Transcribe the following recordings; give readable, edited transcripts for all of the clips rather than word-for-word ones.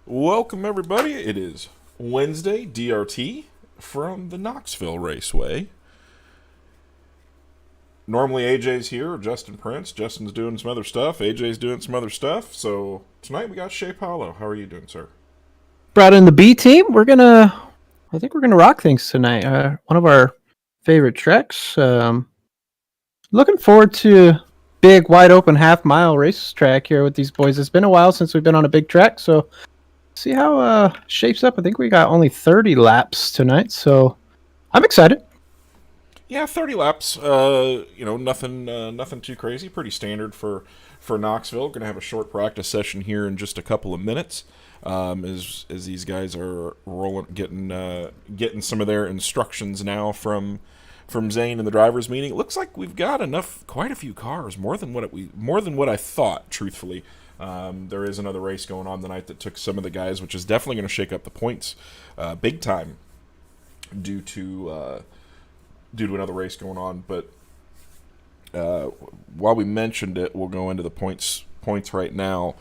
Welcome, everybody. It is Wednesday, DRT, from the Knoxville Raceway. Normally, AJ's here, or Justin Prince. Justin's doing some other stuff. AJ's doing some other stuff. So, tonight we got Shea Paulo. How are you doing, sir? Brought in the B team. I think we're gonna rock things tonight. One of our favorite treks. Looking forward to big, wide open half mile racetrack here with these boys. It's been a while since we've been on a big track, so see how shapes up. I think we got only 30 laps tonight, so I'm excited. Yeah, 30 laps. Nothing too crazy. Pretty standard for Knoxville. Going to have a short practice session here in just a couple of minutes. As these guys are rolling, getting some of their instructions now from Zane in the drivers' meeting. It looks like we've got quite a few cars, more than what I thought. Truthfully, there is another race going on tonight that took some of the guys, which is definitely going to shake up the points big time due to another race going on. But while we mentioned it, we'll go into the points right now.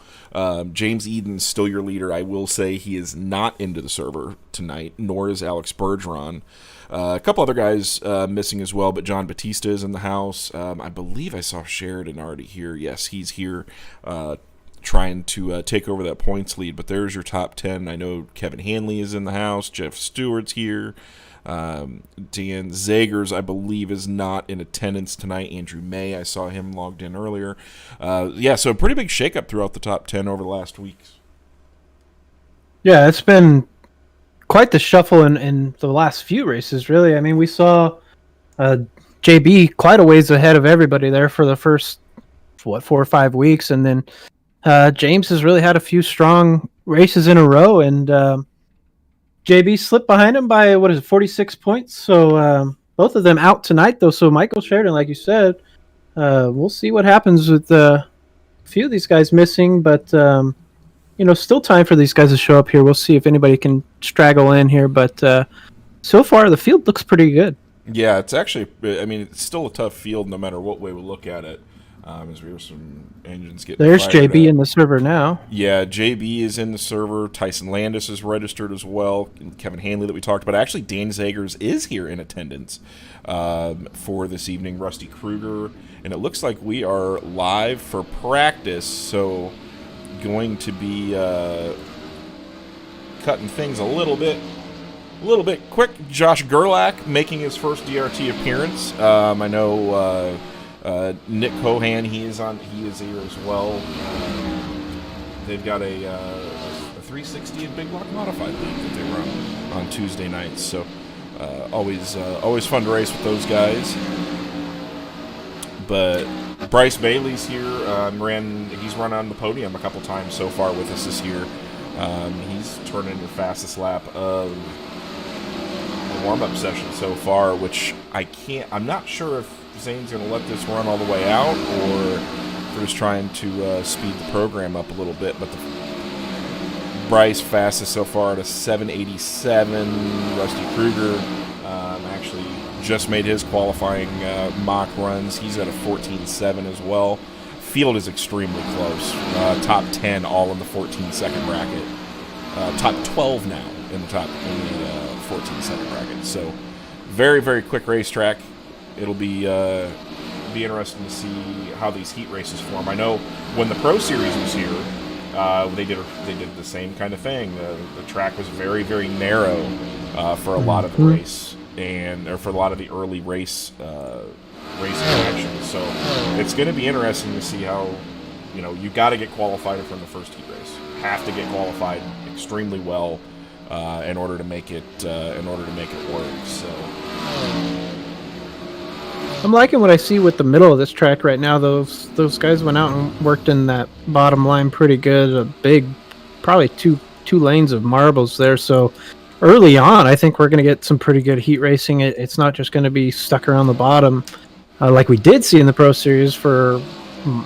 James Eden's still your leader. I will say he is not into the server tonight, nor is Alex Bergeron. A couple other guys missing as well, but John Batista is in the house. I believe I saw Sheridan already here. Yes, he's here trying to take over that points lead, but there's your top 10. I know Kevin Hanley is in the house. Jeff Stewart's here. Dan Zagers, I believe, is not in attendance tonight. Andrew May, I saw him logged in earlier. So a pretty big shakeup throughout the top 10 over the last weeks. Yeah, it's been quite the shuffle in the last few races, really. I mean, we saw JB quite a ways ahead of everybody there for the first 4 or 5 weeks, and then James has really had a few strong races in a row, and JB slipped behind him by 46 points. So both of them out tonight, though. So Michael Sheridan, like you said, we'll see what happens with a few of these guys missing, but still time for these guys to show up here. We'll see if anybody can straggle in here, but so far the field looks pretty good. Yeah, it's actually, it's still a tough field no matter what way we look at it. As we have some engines getting There's JB up. in the server now. Yeah, JB is in the server. Tyson Landis is registered as well. And Kevin Hanley that we talked about. Actually, Dan Zagers is here in attendance for this evening. Rusty Kruger. And it looks like we are live for practice. So going to be cutting things a little bit quick. Josh Gerlach making his first DRT appearance. I know Nick Cohan, he is here as well. They've got a 360 and big block modified league that they run on Tuesday nights. So always fun to race with those guys. But Bryce Bailey's here. He's run on the podium a couple times so far with us this year. He's turned in the fastest lap of the warm-up session so far, which I'm not sure if Zane's going to let this run all the way out, or they're just trying to speed the program up a little bit. But Bryce fastest so far at a 7:87. Rusty Kruger actually just made his qualifying mock runs. He's at a 14:7 as well. Field is extremely close. Top 10 all in the 14-second bracket. Top 12 now in the 14-second bracket. So very, very quick racetrack. It'll be interesting to see how these heat races form. I know when the Pro Series was here, they did the same kind of thing. The track was very, very narrow for a lot of the race or for a lot of the early race actions. So it's going to be interesting to see how you got to get qualified from the first heat race. Have to get qualified extremely well in order to make it work. So. I'm liking what I see with the middle of this track right now. Those guys went out and worked in that bottom line pretty good. A big, probably two lanes of marbles there. So early on, I think we're going to get some pretty good heat racing. It's not just going to be stuck around the bottom like we did see in the Pro Series for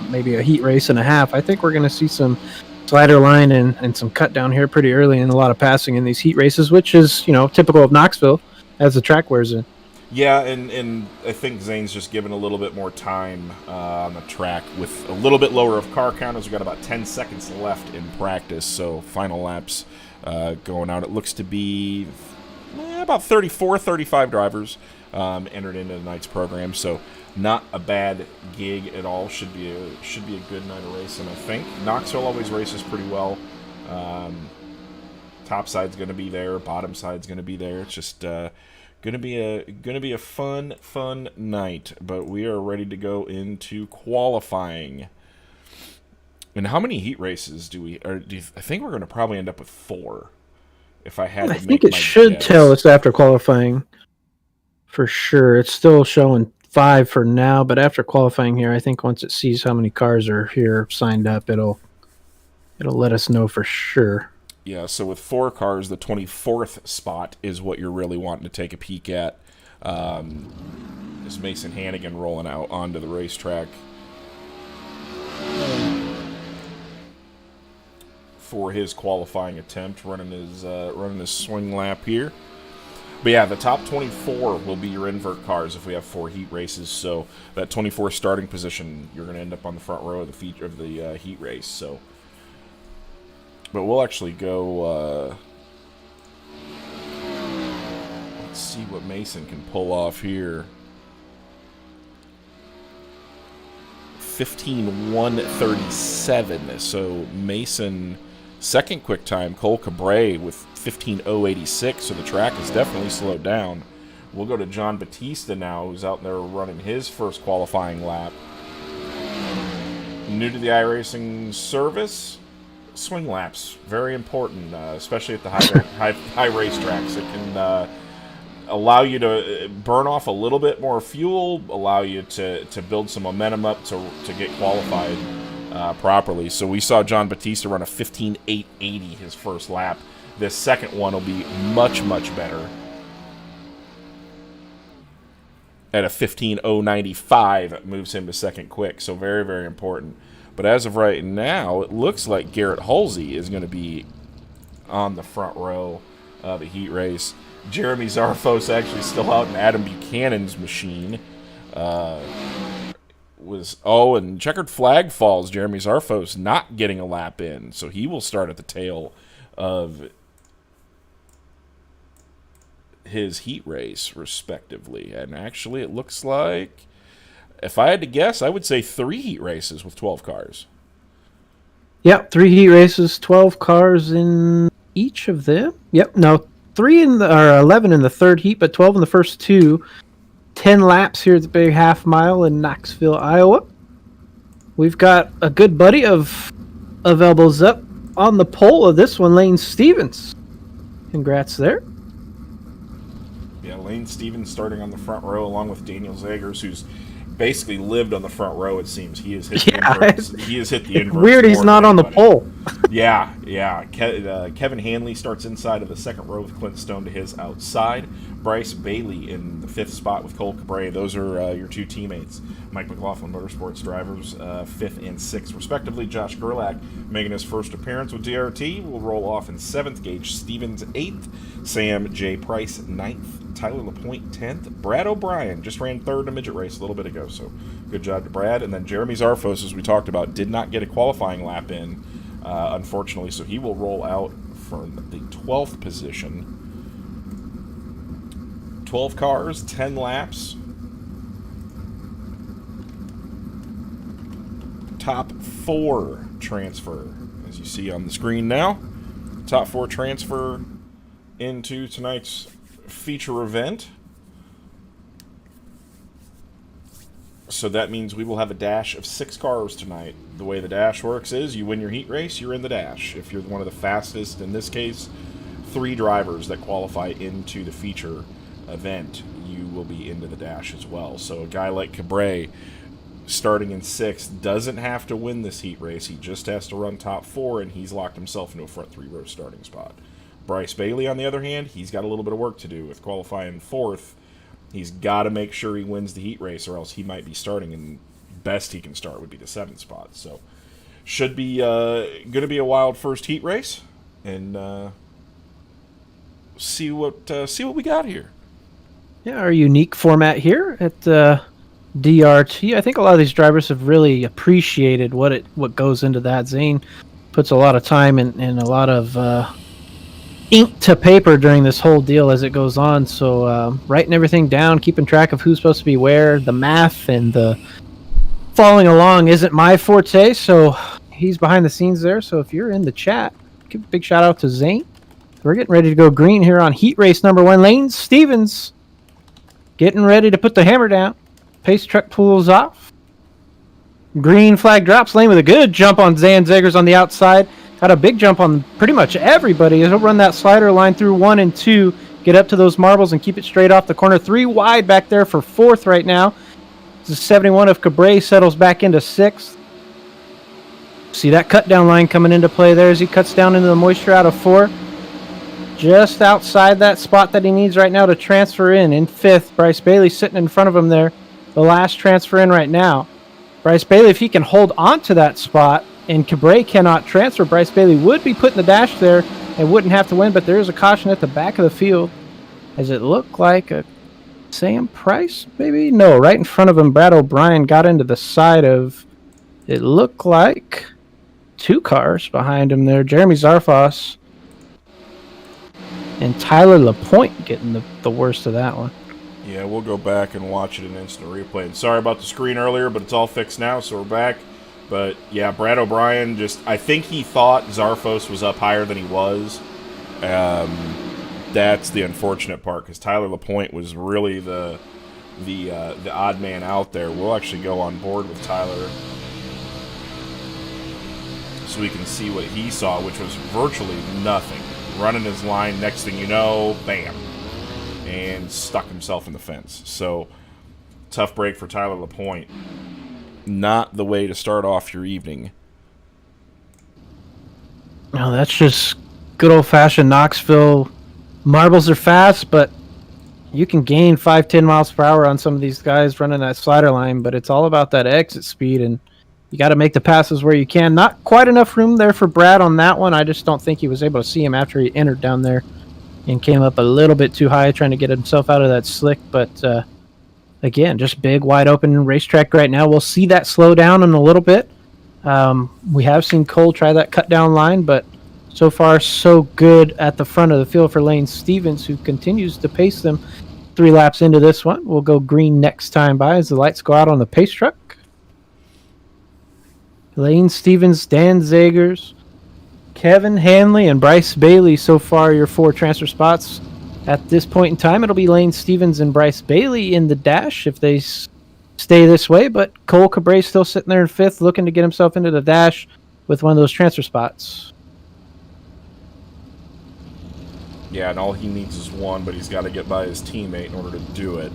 maybe a heat race and a half. I think we're going to see some slider line and some cut down here pretty early and a lot of passing in these heat races, which is typical of Knoxville as the track wears in. Yeah, and I think Zane's just given a little bit more time on the track with a little bit lower of car counters. We've got about 10 seconds left in practice, so final laps going out. It looks to be about 34, 35 drivers entered into tonight's program, so not a bad gig at all. Should be a good night of racing, I think. Knoxville always races pretty well. Top side's going to be there, bottom side's going to be there. It's just gonna be a fun night. But we are ready to go into qualifying. And how many heat races do we? I think we're going to probably end up with 4. If I had to I make think it my should guess. tell us after qualifying for sure. It's still showing 5 for now, but after qualifying here, I think once it sees how many cars are here signed up, it'll let us know for sure. Yeah, so with 4 cars, the 24th spot is what you're really wanting to take a peek at. Is Mason Hannigan rolling out onto the racetrack for his qualifying attempt, running his swing lap here. But yeah, the top 24 will be your invert cars if we have 4 heat races. So that 24 starting position, you're going to end up on the front row of the feature of the heat race. So. But we'll actually go, let's see what Mason can pull off here. 15:137. So Mason, second quick time. Cole Cabre with 15:086. So the track is definitely slowed down. We'll go to John Batista now, who's out there running his first qualifying lap. New to the iRacing service. Swing laps, very important, especially at the high racetracks. It can allow you to burn off a little bit more fuel, allow you to build some momentum up to get qualified properly. So we saw John Batista run a 15:880 his first lap. This second one will be much better at a 15:095. Moves him to second quick. So very important. But as of right now, it looks like Garrett Halsey is going to be on the front row of the heat race. Jeremy Zarfos actually still out in Adam Buchanan's machine. And checkered flag falls. Jeremy Zarfos not getting a lap in, so he will start at the tail of his heat race, respectively. And actually, it looks like, if I had to guess, I would say 3 heat races with 12 cars. Yep, 3 heat races, 12 cars in each of them. Yep, no, 11 in the third heat, but 12 in the first 2. 10 laps here at the big half mile in Knoxville, Iowa. We've got a good buddy of elbows up on the pole of this one, Lane Stevens. Congrats there. Yeah, Lane Stevens starting on the front row along with Daniel Zagers, who's basically lived on the front row, it seems. He has hit the inverts. He has hit the inverts. Weird he's not on the pole. Yeah. Kevin Hanley starts inside of the second row with Clint Stone to his outside. Bryce Bailey in the 5th spot with Cole Cabre. Those are your 2 teammates. Mike McLaughlin Motorsports drivers, 5th and 6th, respectively. Josh Gerlach making his first appearance with DRT will roll off in 7th. Gage Stevens 8th. Sam J. Price 9th. Tyler LaPointe 10th. Brad O'Brien just ran 3rd in a midget race a little bit ago, so good job to Brad. And then Jeremy Zarfos, as we talked about, did not get a qualifying lap in, unfortunately, so he will roll out from the 12th position. 12 cars, 10 laps. Top 4 transfer, as you see on the screen now. Top 4 transfer into tonight's feature event. So that means we will have a dash of 6 cars tonight. The way the dash works is you win your heat race, you're in the dash. If you're one of the fastest, in this case, 3 drivers that qualify into the feature event, you will be into the dash as well. So a guy like Cabre, starting in 6th, doesn't have to win this heat race. He just has to run top 4, and he's locked himself into a front 3-row starting spot. Bryce Bailey, on the other hand, he's got a little bit of work to do with qualifying 4th. He's got to make sure he wins the heat race, or else he might be starting, and best he can start would be the 7th spot. So should be going to be a wild first heat race, and see what we got here. Yeah, our unique format here at DRT. I think a lot of these drivers have really appreciated what goes into that. Zane puts a lot of time and a lot of ink to paper during this whole deal as it goes on. So writing everything down, keeping track of who's supposed to be where, the math and the following along isn't my forte. So he's behind the scenes there. So if you're in the chat, give a big shout out to Zane. We're getting ready to go green here on heat race number 1. Lane Stevens getting ready to put the hammer down. Pace truck pulls off. Green flag drops. Lane with a good jump on Zan Zegers on the outside. Got a big jump on pretty much everybody. He'll run that slider line through 1 and 2. Get up to those marbles and keep it straight off the corner. 3 wide back there for 4th right now. This is 71 of Cabrera settles back into 6th. See that cut down line coming into play there as he cuts down into the moisture out of 4. Just outside that spot that he needs right now to transfer in 5th. Bryce Bailey sitting in front of him there. The last transfer in right now. Bryce Bailey, if he can hold on to that spot and Cabrera cannot transfer, Bryce Bailey would be put in the dash there and wouldn't have to win, but there is a caution at the back of the field. Does it look like a Sam Price, maybe? No, right in front of him, Brad O'Brien got into the side of, it looked like 2 cars behind him there. Jeremy Zarfos and Tyler LaPointe getting the worst of that one. Yeah, we'll go back and watch it in instant replay. And sorry about the screen earlier, but it's all fixed now, so we're back. But, yeah, Brad O'Brien I think he thought Zarfos was up higher than he was. That's the unfortunate part, because Tyler LaPointe was really the odd man out there. We'll actually go on board with Tyler so we can see what he saw, which was virtually nothing. Running his line, next thing you know, bam, and stuck himself in the fence. So, tough break for Tyler LaPointe. Not the way to start off your evening. No, that's just good old-fashioned Knoxville. Marbles are fast, but you can gain 5-10 miles per hour on some of these guys running that slider line, but it's all about that exit speed, and you got to make the passes where you can. Not quite enough room there for Brad on that one. I just don't think he was able to see him after he entered down there and came up a little bit too high trying to get himself out of that slick. But, again, just big, wide open racetrack right now. We'll see that slow down in a little bit. We have seen Cole try that cut down line, but so far so good at the front of the field for Lane Stevens, who continues to pace them 3 laps into this one. We'll go green next time by as the lights go out on the pace truck. Lane Stevens, Dan Zegers, Kevin Hanley, and Bryce Bailey so far your 4 transfer spots. At this point in time, it'll be Lane Stevens and Bryce Bailey in the dash if they stay this way, but Cole Cabrera still sitting there in 5th looking to get himself into the dash with one of those transfer spots. Yeah, and all he needs is 1, but he's got to get by his teammate in order to do it.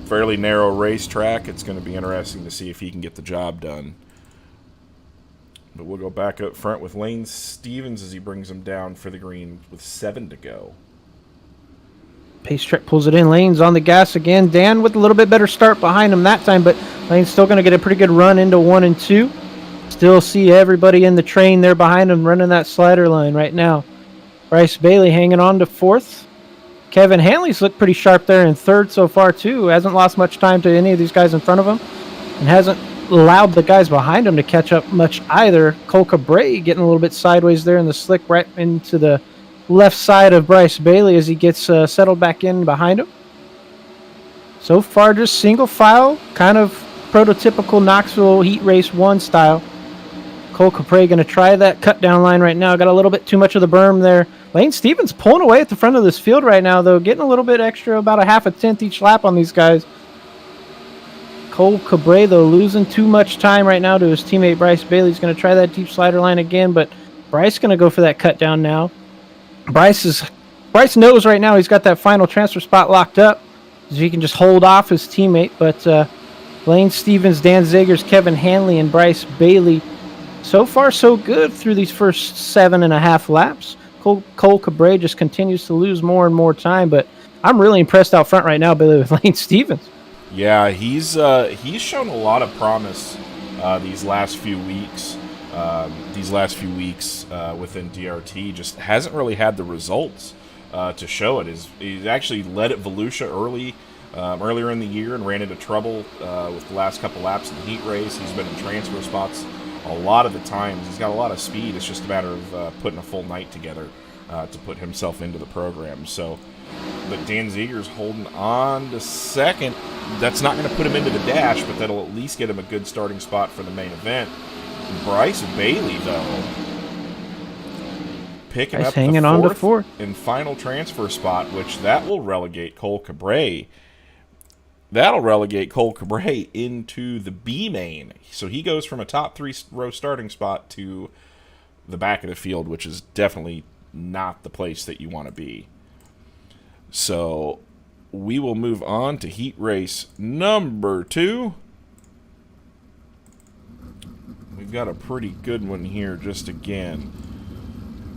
Fairly narrow racetrack. It's going to be interesting to see if he can get the job done. But we'll go back up front with Lane Stevens as he brings him down for the green with 7 to go. Pace truck pulls it in. Lane's on the gas again. Dan with a little bit better start behind him that time, but Lane's still going to get a pretty good run into 1 and 2. Still see everybody in the train there behind him running that slider line right now. Bryce Bailey hanging on to 4th. Kevin Hanley's looked pretty sharp there in 3rd so far too. Hasn't lost much time to any of these guys in front of him and hasn't allowed the guys behind him to catch up much either. Cole Cabrera getting a little bit sideways there in the slick right into the left side of Bryce Bailey as he gets settled back in behind him. So far just single file, kind of prototypical Knoxville Heat Race 1 style. Cole Cabrera going to try that cut down line right now. Got a little bit too much of the berm there. Lane Stevens pulling away at the front of this field right now, though, getting a little bit extra, about a half a tenth each lap on these guys. Cole Cabrera, though, losing too much time right now to his teammate Bryce Bailey. He's going to try that deep slider line again, but Bryce going to go for that cut down now. Bryce knows right now he's got that final transfer spot locked up, so he can just hold off his teammate. But Lane Stevens, Dan Zegers, Kevin Hanley, and Bryce Bailey, so far so good through these first 7.5 laps. Cole Cabrera just continues to lose more and more time, but I'm really impressed out front right now, Billy, with Lane Stevens. Yeah, he's shown a lot of promise these last few weeks. Within DRT, just hasn't really had the results to show it. He's actually led at Volusia early earlier in the year and ran into trouble with the last couple laps in the heat race. He's been in transfer spots a lot of the times. He's got a lot of speed. It's just a matter of putting a full night together to put himself into the program. So, but Dan Ziegler's holding on to second. That's not going to put him into the dash, but that'll at least get him a good starting spot for the main event. Bryce Bailey, though, picking up hanging the on to fourth fourth and final transfer spot, which that will relegate Cole Cabre. That'll relegate Cole Cabre into the B main. So he goes from a top 3 row starting spot to the back of the field, which is definitely not the place that you want to be. So we will move on to heat race number 2. We've got a pretty good one here just again.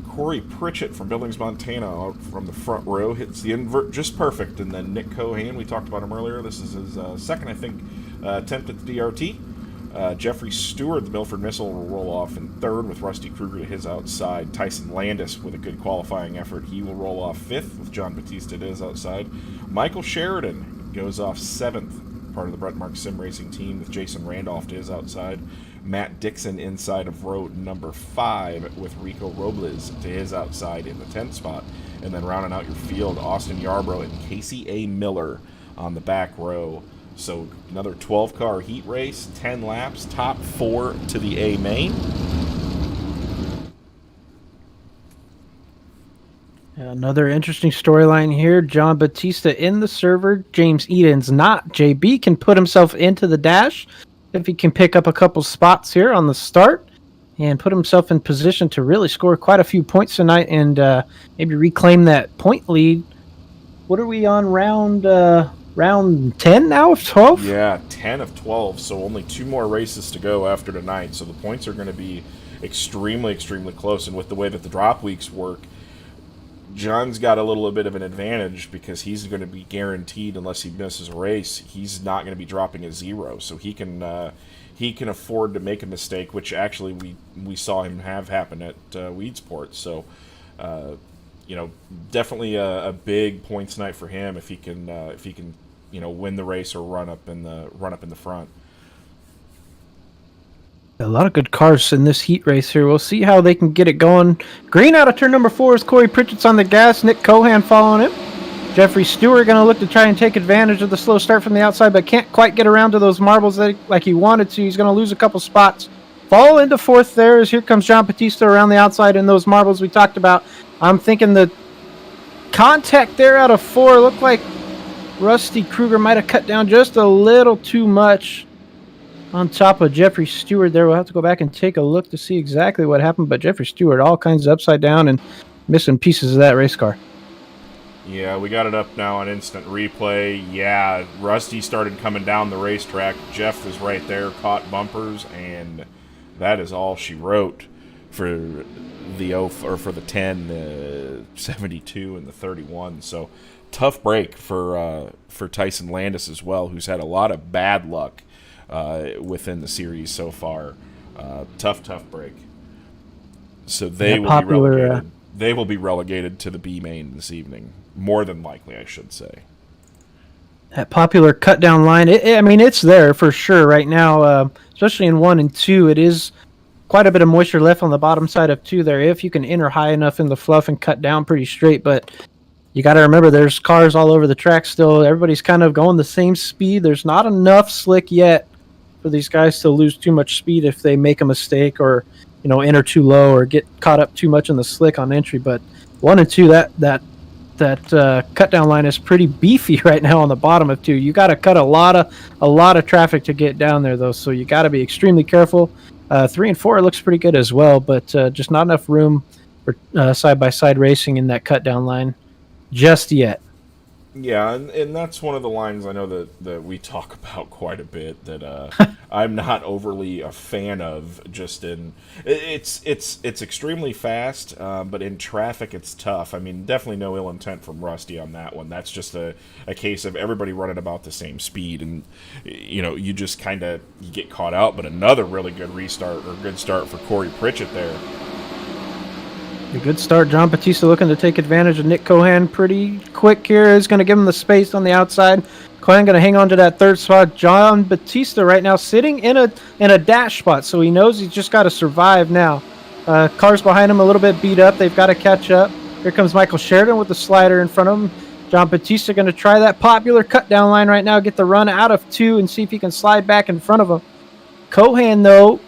Corey Pritchett from Billings, Montana, from the front row, hits the invert just perfect. And then Nick Cohan, we talked about him earlier. This is his second, I think, attempt at the DRT. Jeffrey Stewart, the Milford Missile, will roll off in third with Rusty Kruger to his outside. Tyson Landis with a good qualifying effort. He will roll off fifth with John Batista to his outside. Michael Sheridan goes off seventh, part of the Brett Mark Sim Racing team, with Jason Randolph to his outside. Matt Dixon inside of row number 5 with Rico Robles to his outside in the 10th spot. And then rounding out your field, Austin Yarbrough and Casey A. Miller on the back row. So another 12-car heat race, 10 laps, top 4 to the A main. Another interesting storyline here. John Batista in the server. James Eden's not. JB can put himself into the dash if he can pick up a couple spots here on the start and put himself in position to really score quite a few points tonight and maybe reclaim that point lead. What are we on, round 10 now of 12? Yeah, 10 of 12, so only 2 more races to go after tonight. So the points are going to be extremely, extremely close. And with the way that the drop weeks work, John's got a little bit of an advantage because he's going to be guaranteed, unless he misses a race, he's not going to be dropping a 0. So he can afford to make a mistake, which actually we saw him have happen at Weedsport. So, definitely a big points night for him if he can win the race or run up in the front. A lot of good cars in this heat race here. We'll see how they can get it going. Green out of turn number 4 as Corey Pritchett's on the gas. Nick Cohan following him. Jeffrey Stewart going to look to try and take advantage of the slow start from the outside, but can't quite get around to those marbles like he wanted to. He's going to lose a couple spots. Fall into 4th there as here comes John Batista around the outside in those marbles we talked about. I'm thinking the contact there out of 4 looked like Rusty Kruger might have cut down just a little too much on top of Jeffrey Stewart there. We'll have to go back and take a look to see exactly what happened, but Jeffrey Stewart all kinds of upside down and missing pieces of that race car. Yeah, we got it up now on instant replay. Yeah, Rusty started coming down the racetrack. Jeff was right there, caught bumpers, and that is all she wrote for the 10, the 72, and the 31. So tough break for Tyson Landis as well, who's had a lot of bad luck within the series so far. Tough break. So they will be relegated. They will be relegated to the B main this evening. More than likely, I should say. That popular cut down line, it's there for sure right now, especially in 1 and 2. It is quite a bit of moisture left on the bottom side of 2 there if you can enter high enough in the fluff and cut down pretty straight. But you got to remember there's cars all over the track still. Everybody's kind of going the same speed. There's not enough slick yet for these guys to lose too much speed if they make a mistake or enter too low or get caught up too much in the slick on entry. But 1 and 2, that cut down line is pretty beefy right now on the bottom of 2. You got to cut a lot of traffic to get down there though, so you got to be extremely careful. 3 and 4 looks pretty good as well, but just not enough room for side by side racing in that cut down line just yet. Yeah, and that's one of the lines I know that we talk about quite a bit that I'm not overly a fan of. Just in it's extremely fast, but in traffic it's tough. I mean, definitely no ill intent from Rusty on that one. That's just a case of everybody running about the same speed, and you just you get caught out. But another really good restart or good start for Corey Pritchett there. A good start. John Batista looking to take advantage of Nick Cohan pretty quick here. Is going to give him the space on the outside. Cohen going to hang on to that third spot. John Batista right now sitting in a dash spot, so he knows he's just got to survive now. Cars behind him a little bit beat up. They've got to catch up. Here comes Michael Sheridan with the slider in front of him. John Batista going to try that popular cut down line right now, get the run out of 2 and see if he can slide back in front of him. Cohen, though,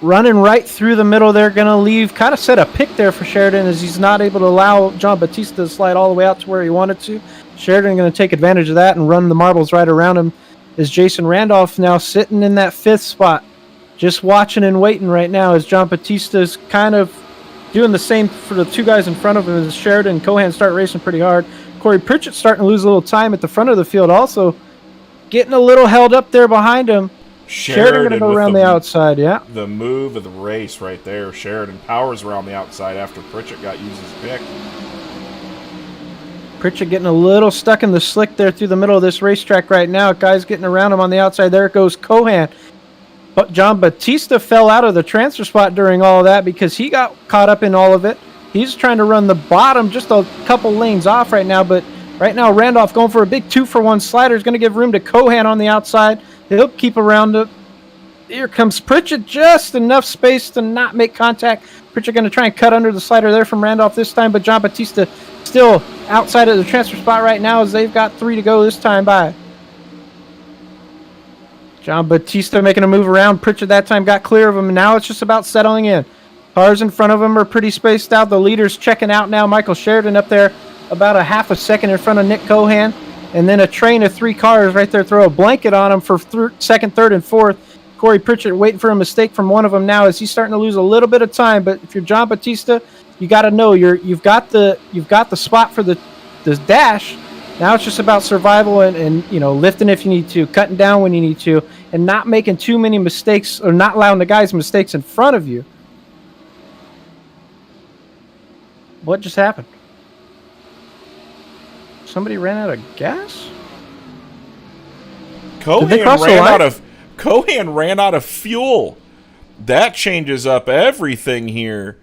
running right through the middle. They're going to leave, kind of set a pick there for Sheridan as he's not able to allow John Batista to slide all the way out to where he wanted to. Sheridan going to take advantage of that and run the marbles right around him. Is Jason Randolph now sitting in that 5th spot, just watching and waiting right now as John Batista's kind of doing the same for the 2 guys in front of him as Sheridan and Cohen start racing pretty hard. Corey Pritchett starting to lose a little time at the front of the field, also getting a little held up there behind him. Sheridan going to go around the outside, yeah. The move of the race right there. Sheridan powers around the outside after Pritchett got used his pick. Pritchett getting a little stuck in the slick there through the middle of this racetrack right now. Guys getting around him on the outside. There goes Cohen. But John Batista fell out of the transfer spot during all of that because he got caught up in all of it. He's trying to run the bottom just a couple lanes off right now, but right now Randolph going for a big 2-for-1 slider is going to give room to Cohen on the outside. He'll keep around it. Here comes Pritchett, just enough space to not make contact. Pritchett going to try and cut under the slider there from Randolph this time, but John Batista still outside of the transfer spot right now as they've got 3 to go this time by. John Batista making a move around. Pritchett that time got clear of him, and now it's just about settling in. Cars in front of him are pretty spaced out. The leader's checking out now. Michael Sheridan up there about a half a second in front of Nick Cohen. And then a train of 3 cars right there throw a blanket on him for second, third, and fourth. Corey Pritchett waiting for a mistake from one of them now as he's starting to lose a little bit of time. But if you're John Batista, you got to know you've got the spot for the dash. Now it's just about survival and lifting if you need to, cutting down when you need to, and not making too many mistakes or not allowing the guys mistakes in front of you. What just happened? Somebody ran out of gas? Cohen ran out of fuel. That changes up everything here.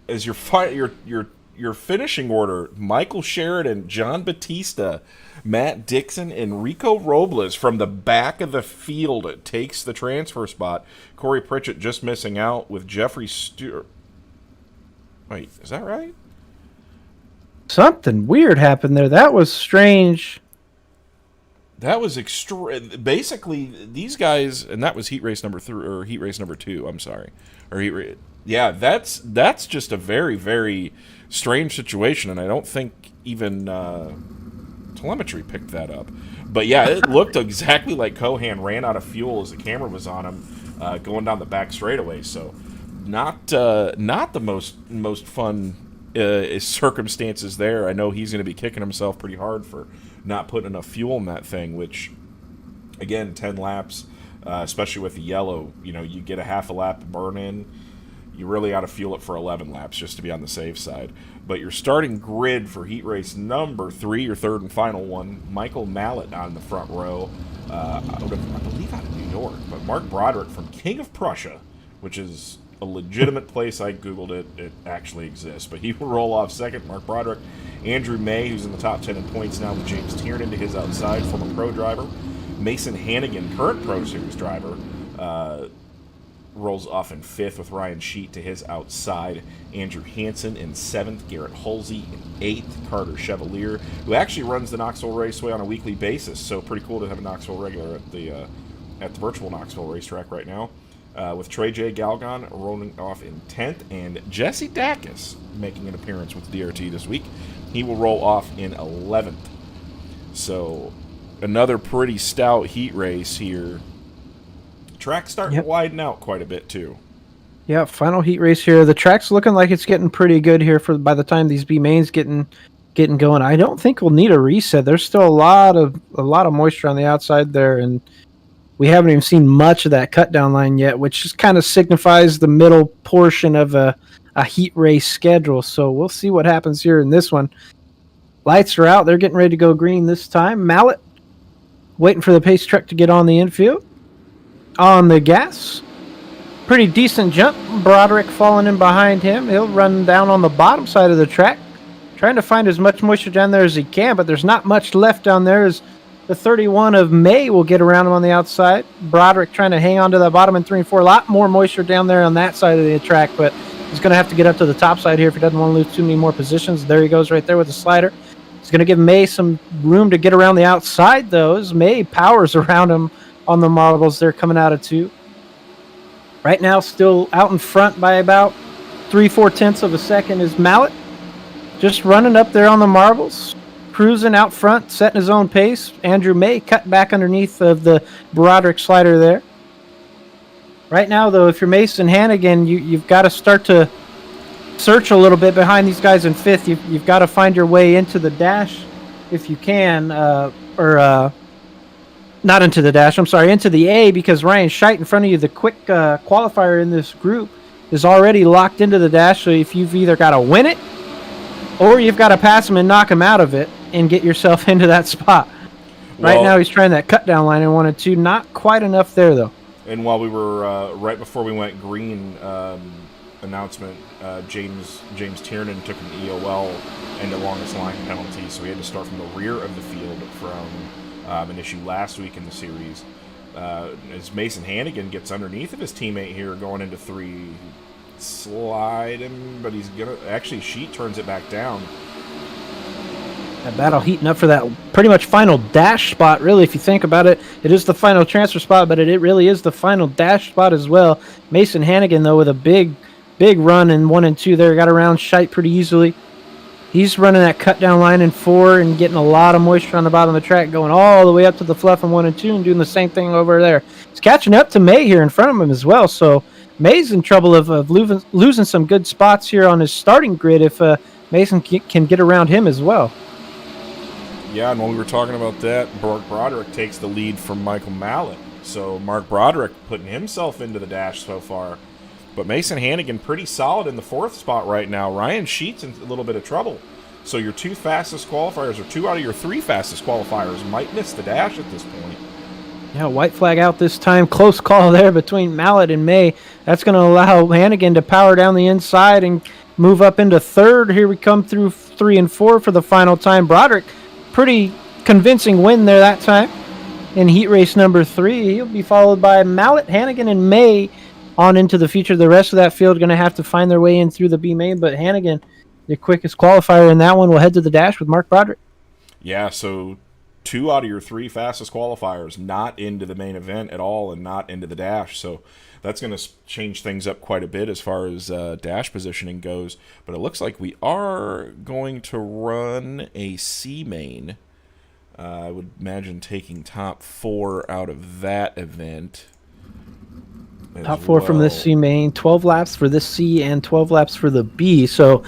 As your finishing order, Michael Sheridan, John Batista, Matt Dixon, and Rico Robles from the back of the field takes the transfer spot. Corey Pritchett just missing out with Jeffrey Stewart. Wait, is that right? Something weird happened there. That was strange. That was basically these guys, and that was heat race number 3 or heat race number 2. I'm sorry, yeah. That's just a very, very strange situation, and I don't think even telemetry picked that up. But yeah, it looked exactly like Cohen ran out of fuel as the camera was on him going down the back straightaway. So not the most fun circumstances there. I know he's going to be kicking himself pretty hard for not putting enough fuel in that thing, which, again, 10 laps, especially with the yellow, you get a half a lap burn in. You really ought to fuel it for 11 laps just to be on the safe side. But your starting grid for heat race number 3, your third and final one, Michael Mallet on the front row, I believe out of New York, but Mark Broderick from King of Prussia, which is a legitimate place. I Googled it. It actually exists. But he will roll off second. Mark Broderick. Andrew May, who's in the top 10 in points now with James Tiernan to his outside, former pro driver. Mason Hannigan, current Pro Series driver, rolls off in 5th with Ryan Sheet to his outside. Andrew Hansen in 7th. Garrett Halsey in 8th. Carter Chevalier, who actually runs the Knoxville Raceway on a weekly basis. So pretty cool to have a Knoxville regular at the virtual Knoxville racetrack right now. With Trey J. Galgon rolling off in 10th, and Jesse Dacus making an appearance with DRT this week. He will roll off in 11th. So another pretty stout heat race here. Track's starting to widen out quite a bit too. Yeah, final heat race here. The track's looking like it's getting pretty good here for by the time these B mains getting going. I don't think we'll need a reset. There's still a lot of moisture on the outside there, and we haven't even seen much of that cut down line yet, which just kind of signifies the middle portion of a heat race schedule. So we'll see what happens here in this one. Lights are out. They're getting ready to go green this time. Mallet waiting for the pace truck to get on the infield. On the gas. Pretty decent jump. Broderick falling in behind him. He'll run down on the bottom side of the track. trying to find as much moisture down there as he can, but there's not much left down there as the 31 of May will get around him on the outside. Broderick trying to hang on to the bottom in 3 and 4. A lot more moisture down there on that side of the track, but he's going to have to get up to the top side here if he doesn't want to lose too many more positions. There he goes right there with the slider. He's going to give May some room to get around the outside, though, as May powers around him on the marbles. They're coming out of 2. Right now, still out in front by about 3/4 of a second is Mallet. Just running up there on the marbles, cruising out front, setting his own pace. Andrew May cut back underneath of the Broderick slider there. Right now, though, if you're Mason Hannigan, you've got to start to search a little bit behind these guys in 5th. You've got to find your way into the dash if you can, not into the dash, I'm sorry, into the A, because Ryan Scheidt in front of you, the quick qualifier in this group, is already locked into the dash. So if you've either got to win it or you've got to pass him and knock him out of it and get yourself into that spot. Right now he's trying that cut down line in 1 and 2. Not quite enough there, though. And while we were right before we went green announcement, James Tiernan took an EOL and the longest line penalty, so we had to start from the rear of the field from an issue last week in the series. As Mason Hannigan gets underneath of his teammate here going into 3, slide him, but he's gonna actually Sheet turns it back down. That battle heating up for that pretty much final dash spot, really, if you think about it. It is the final transfer spot, but it really is the final dash spot as well. Mason Hannigan, though, with a big run in 1 and 2 there, got around Scheidt pretty easily. He's running that cut down line in 4 and getting a lot of moisture on the bottom of the track, going all the way up to the fluff in 1 and 2 and doing the same thing over there. He's catching up to May here in front of him as well, so May's in trouble of losing some good spots here on his starting grid if Mason can get around him as well. Yeah, and when we were talking about that, Mark Broderick takes the lead from Michael Mallet. So Mark Broderick putting himself into the dash so far. But Mason Hannigan pretty solid in the 4th spot right now. Ryan Sheet's in a little bit of trouble. So your 2 fastest qualifiers, or 2 out of your 3 fastest qualifiers, might miss the dash at this point. Yeah, white flag out this time. Close call there between Mallet and May. That's going to allow Hannigan to power down the inside and move up into 3rd. Here we come through 3 and 4 for the final time. Broderick, pretty convincing win there that time in heat race number 3. He'll be followed by Mallet, Hannigan, and May on into the future. The rest of that field going to have to find their way in through the B main, but Hannigan, the quickest qualifier in that one, will head to the dash with Mark Broderick. Yeah, so 2 out of your 3 fastest qualifiers not into the main event at all and not into the dash. So that's going to change things up quite a bit as far as dash positioning goes. But it looks like we are going to run a C main. I would imagine taking top 4 out of that event. Top 4 from this C main, 12 laps for this C and 12 laps for the B. So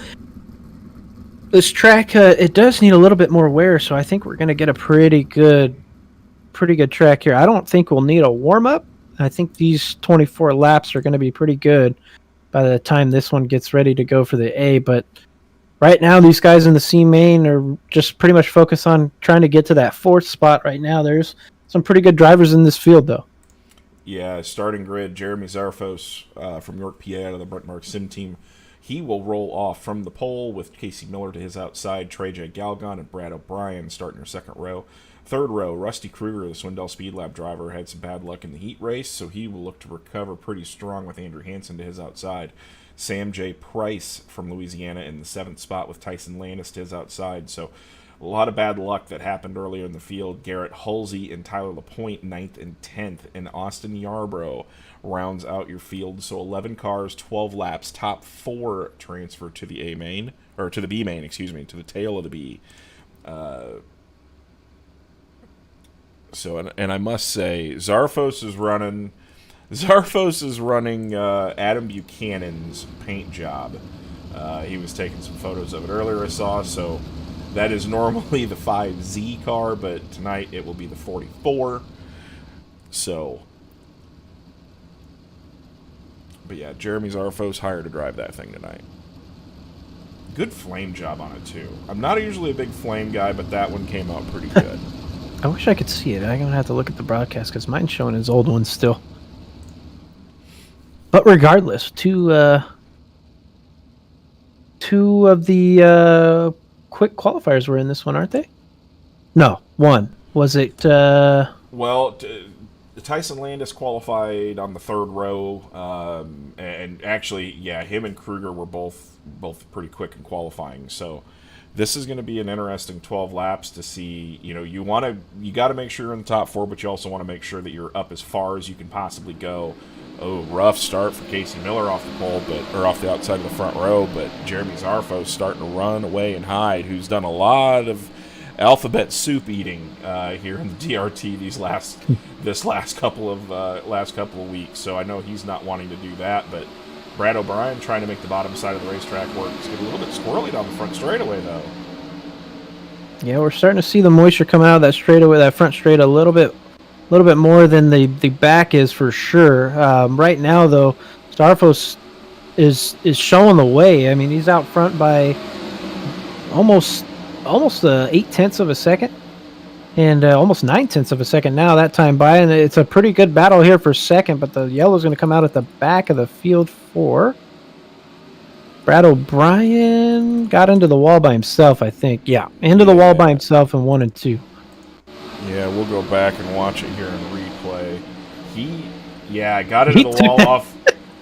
this track, it does need a little bit more wear, so I think we're going to get a pretty good track here. I don't think we'll need a warm-up. I think these 24 laps are going to be pretty good by the time this one gets ready to go for the A. But right now, these guys in the C main are just pretty much focused on trying to get to that 4th spot right now. There's some pretty good drivers in this field, though. Yeah, starting grid, Jeremy Zarfos from York, PA, out of the Brent Mark Sim team. He will roll off from the pole with Casey Miller to his outside, Trey J. Galgon and Brad O'Brien starting your 2nd row. 3rd row, Rusty Kruger, the Swindell Speed Lab driver, had some bad luck in the heat race, so he will look to recover pretty strong with Andrew Hansen to his outside. Sam J. Price from Louisiana in the 7th spot with Tyson Landis to his outside, so a lot of bad luck that happened earlier in the field. Garrett Hulsey and Tyler LaPointe, 9th and 10th, and Austin Yarbrough rounds out your field. So 11 cars, 12 laps, top 4 transfer to the A main, or to the B main, excuse me, to the tail of the B. And I must say, Zarfos is running Adam Buchanan's paint job. He was taking some photos of it earlier, I saw, so that is normally the 5Z car, but tonight it will be the 44. So, but yeah, Jeremy Zarfos hired to drive that thing tonight. Good flame job on it, too. I'm not usually a big flame guy, but that one came out pretty good. I wish I could see it. I'm going to have to look at the broadcast because mine's showing his old one still. But regardless, two of the quick qualifiers were in this one, aren't they? No, one. Was it? Well, Tyson Landis qualified on the third row, and actually, yeah, him and Kruger were both pretty quick in qualifying. So this is going to be an interesting 12 laps to see. You got to make sure you're in the top 4, but you also want to make sure that you're up as far as you can possibly go. Oh, rough start for Casey Miller off the pole, or off the outside of the front row. But Jeremy Zarfos starting to run away and hide, who's done a lot of alphabet soup eating here in the DRT this last couple of weeks. So I know he's not wanting to do that, but Brad O'Brien trying to make the bottom side of the racetrack work. It's getting a little bit squirrely down the front straightaway, though. Yeah, we're starting to see the moisture come out of that straightaway, that front straight, a little bit more than the back is for sure. Right now, though, Starfos is showing the way. I mean, he's out front by almost 0.8 of a second, and almost 0.9 of a second now that time by, and it's a pretty good battle here for second. But the yellow's going to come out at the back of the field for Brad O'Brien. Got into the wall by himself, I think. Yeah, into the wall by himself in 1 and 2. Yeah, we'll go back and watch it here in replay. Got into the wall off.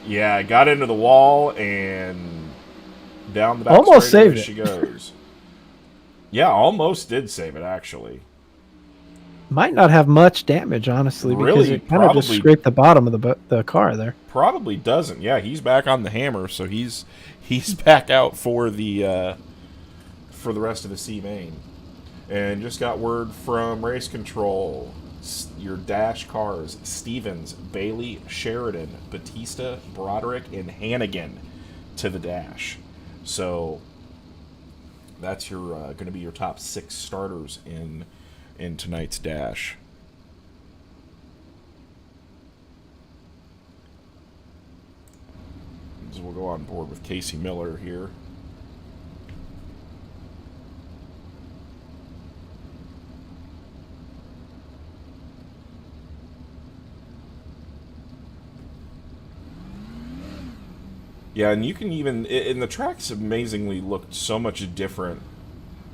Yeah, got into the wall and down the back. Almost saved it. She goes. Yeah, almost did save it, actually. Might not have much damage, honestly, because Really, it kind of just scraped the bottom of the car there. Probably doesn't. Yeah, he's back on the hammer, so he's back out for the rest of the C main. And just got word from race control. Your dash cars: Stevens, Bailey, Sheridan, Batista, Broderick, and Hannigan to the dash. So that's your going to be your top 6 starters in tonight's dash. So we'll go on board with Casey Miller here. Yeah, and you can and the tracks amazingly looked so much different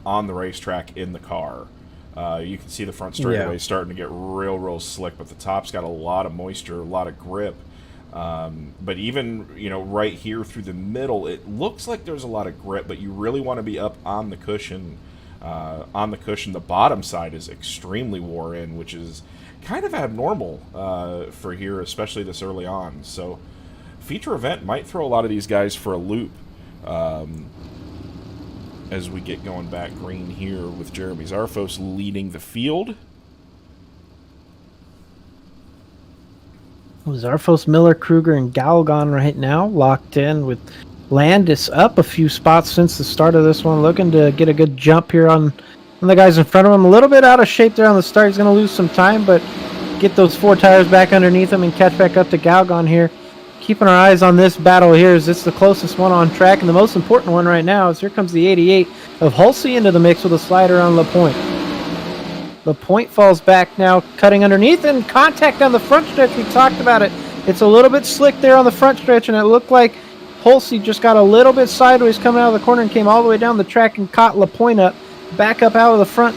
on the racetrack in the car. You can see the front straightaway starting to get real slick, but the top's got a lot of moisture, a lot of grip. But even, right here through the middle, it looks like there's a lot of grip, but you really want to be up on the cushion. The bottom side is extremely wore in, which is kind of abnormal for here, especially this early on. So feature event might throw a lot of these guys for a loop as we get going back green here with Jeremy Zarfos leading the field. Zarfos, Miller, Kruger, and Galgon right now locked in, with Landis up a few spots since the start of this one, looking to get a good jump here on the guys in front of him. A little bit out of shape there on the start. He's going to lose some time, but get those 4 tires back underneath him and catch back up to Galgon here. Keeping our eyes on this battle here, as it's the closest one on track, and the most important one right now is here comes the 88 of Hulsey into the mix with a slider on LaPointe. LaPointe falls back now, cutting underneath, and contact on the front stretch. We talked about it. It's a little bit slick there on the front stretch, and it looked like Hulsey just got a little bit sideways coming out of the corner and came all the way down the track and caught LaPointe up, back up out of the front,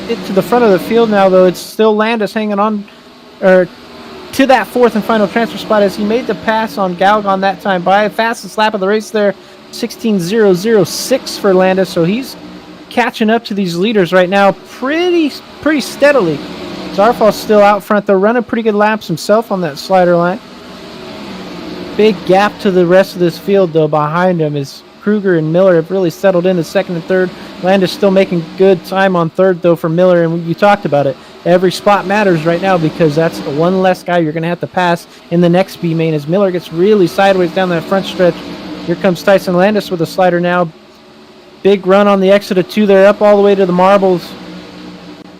to the front of the field now, though. It's still Landis hanging on, to that 4th and final transfer spot as he made the pass on Galgon that time by. Fastest lap of the race there, 16.006 for Landis, so he's catching up to these leaders right now pretty steadily. Zarfos still out front, though, running pretty good laps himself on that slider line. Big gap to the rest of this field, though, behind him is Kruger and Miller have really settled into 2nd and 3rd. Landis still making good time on 3rd, though, for Miller, and you talked about it. Every spot matters right now because that's one less guy you're going to have to pass in the next B main as Miller gets really sideways down that front stretch. Here comes Tyson Landis with a slider now. Big run on the exit of 2 there, up all the way to the marbles.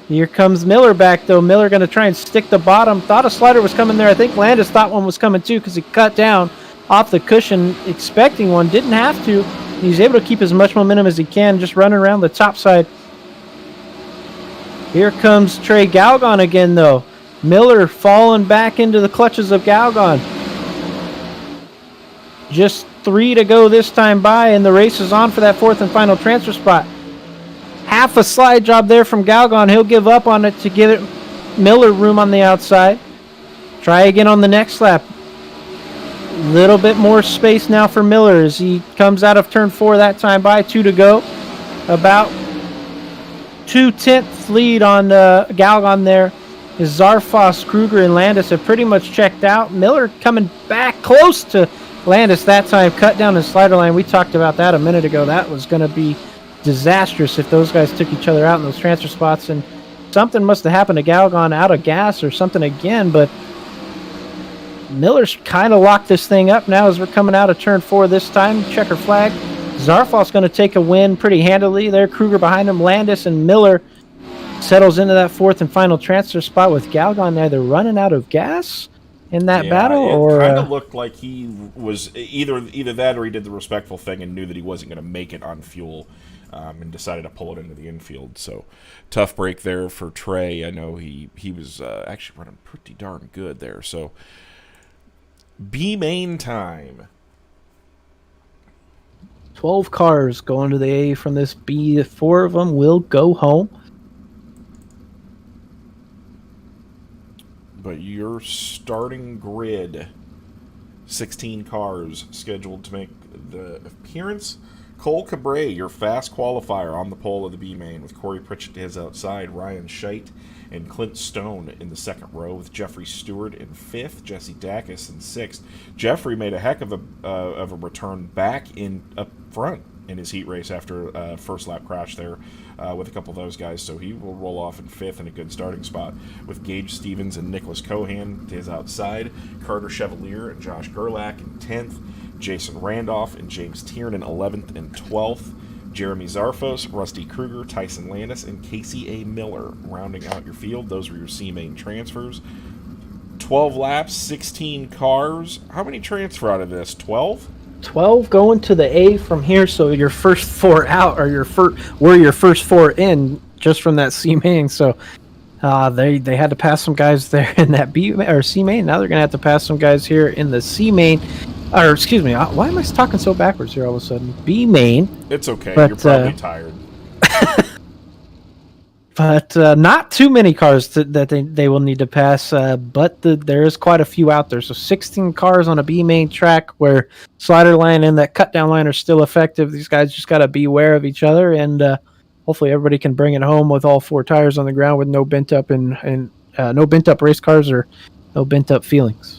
Here comes Miller back, though. Miller going to try and stick the bottom. Thought a slider was coming there. I think Landis thought one was coming too because he cut down off the cushion expecting one. Didn't have to. He's able to keep as much momentum as he can, just running around the top side. Here comes Trey Galgon again, though. Miller falling back into the clutches of Galgon. Just 3 to go this time by, and the race is on for that 4th and final transfer spot. half a slide job there from Galgon. He'll give up on it to give it Miller room on the outside. Try again on the next lap. Little bit more space now for Miller as he comes out of turn 4 that time by 2 to go. About 2/10 lead on Galgon there. As Zarfos, Kruger, and Landis have pretty much checked out. Miller coming back close to Landis that time. Cut down the slider line. We talked about that a minute ago. That was going to be disastrous if those guys took each other out in those transfer spots. And something must have happened to Galgon, out of gas or something again. But Miller's kind of locked this thing up now as we're coming out of turn 4 this time. Checker flag. Zarfos going to take a win pretty handily there. Kruger behind him. Landis and Miller settles into that 4th and final transfer spot with Galgon either running out of gas in that battle, or it kind of looked like he was either that or he did the respectful thing and knew that he wasn't going to make it on fuel, and decided to pull it into the infield. So tough break there for Trey. I know he was actually running pretty darn good there. So B main time. 12 cars going to the A from this B. 4 of them will go home. But your starting grid, 16 cars scheduled to make the appearance. Cole Cabre, your fast qualifier on the pole of the B main with Corey Pritchett to his outside, Ryan Scheidt and Clint Stone in the second row with Jeffrey Stewart in 5th, Jesse Dacus in 6th. Jeffrey made a heck of a return back in up front in his heat race after a first lap crash there with a couple of those guys, so he will roll off in 5th in a good starting spot with Gage Stevens and Nicholas Cohan to his outside, Carter Chevalier and Josh Gerlach in 10th, Jason Randolph and James Tiernan 11th and 12th, Jeremy Zarfos, Rusty Kruger, Tyson Landis, and Casey A. Miller rounding out your field. Those were your C main transfers. 12 laps, 16 cars. How many transfer out of this? 12? 12 going to the A from here, so your first 4 out, or your first 4 in, just from that C main. So they had to pass some guys there in that B or C main. Now they're gonna have to pass some guys here in the C main. Or excuse me, why am I talking so backwards here all of a sudden? B main. It's okay. But, you're probably tired. But not too many cars that they will need to pass. But there is quite a few out there. So 16 cars on a B main track where slider line and that cut down line are still effective. These guys just got to be aware of each other, and hopefully everybody can bring it home with all 4 tires on the ground with no bent up and no bent up race cars or no bent up feelings.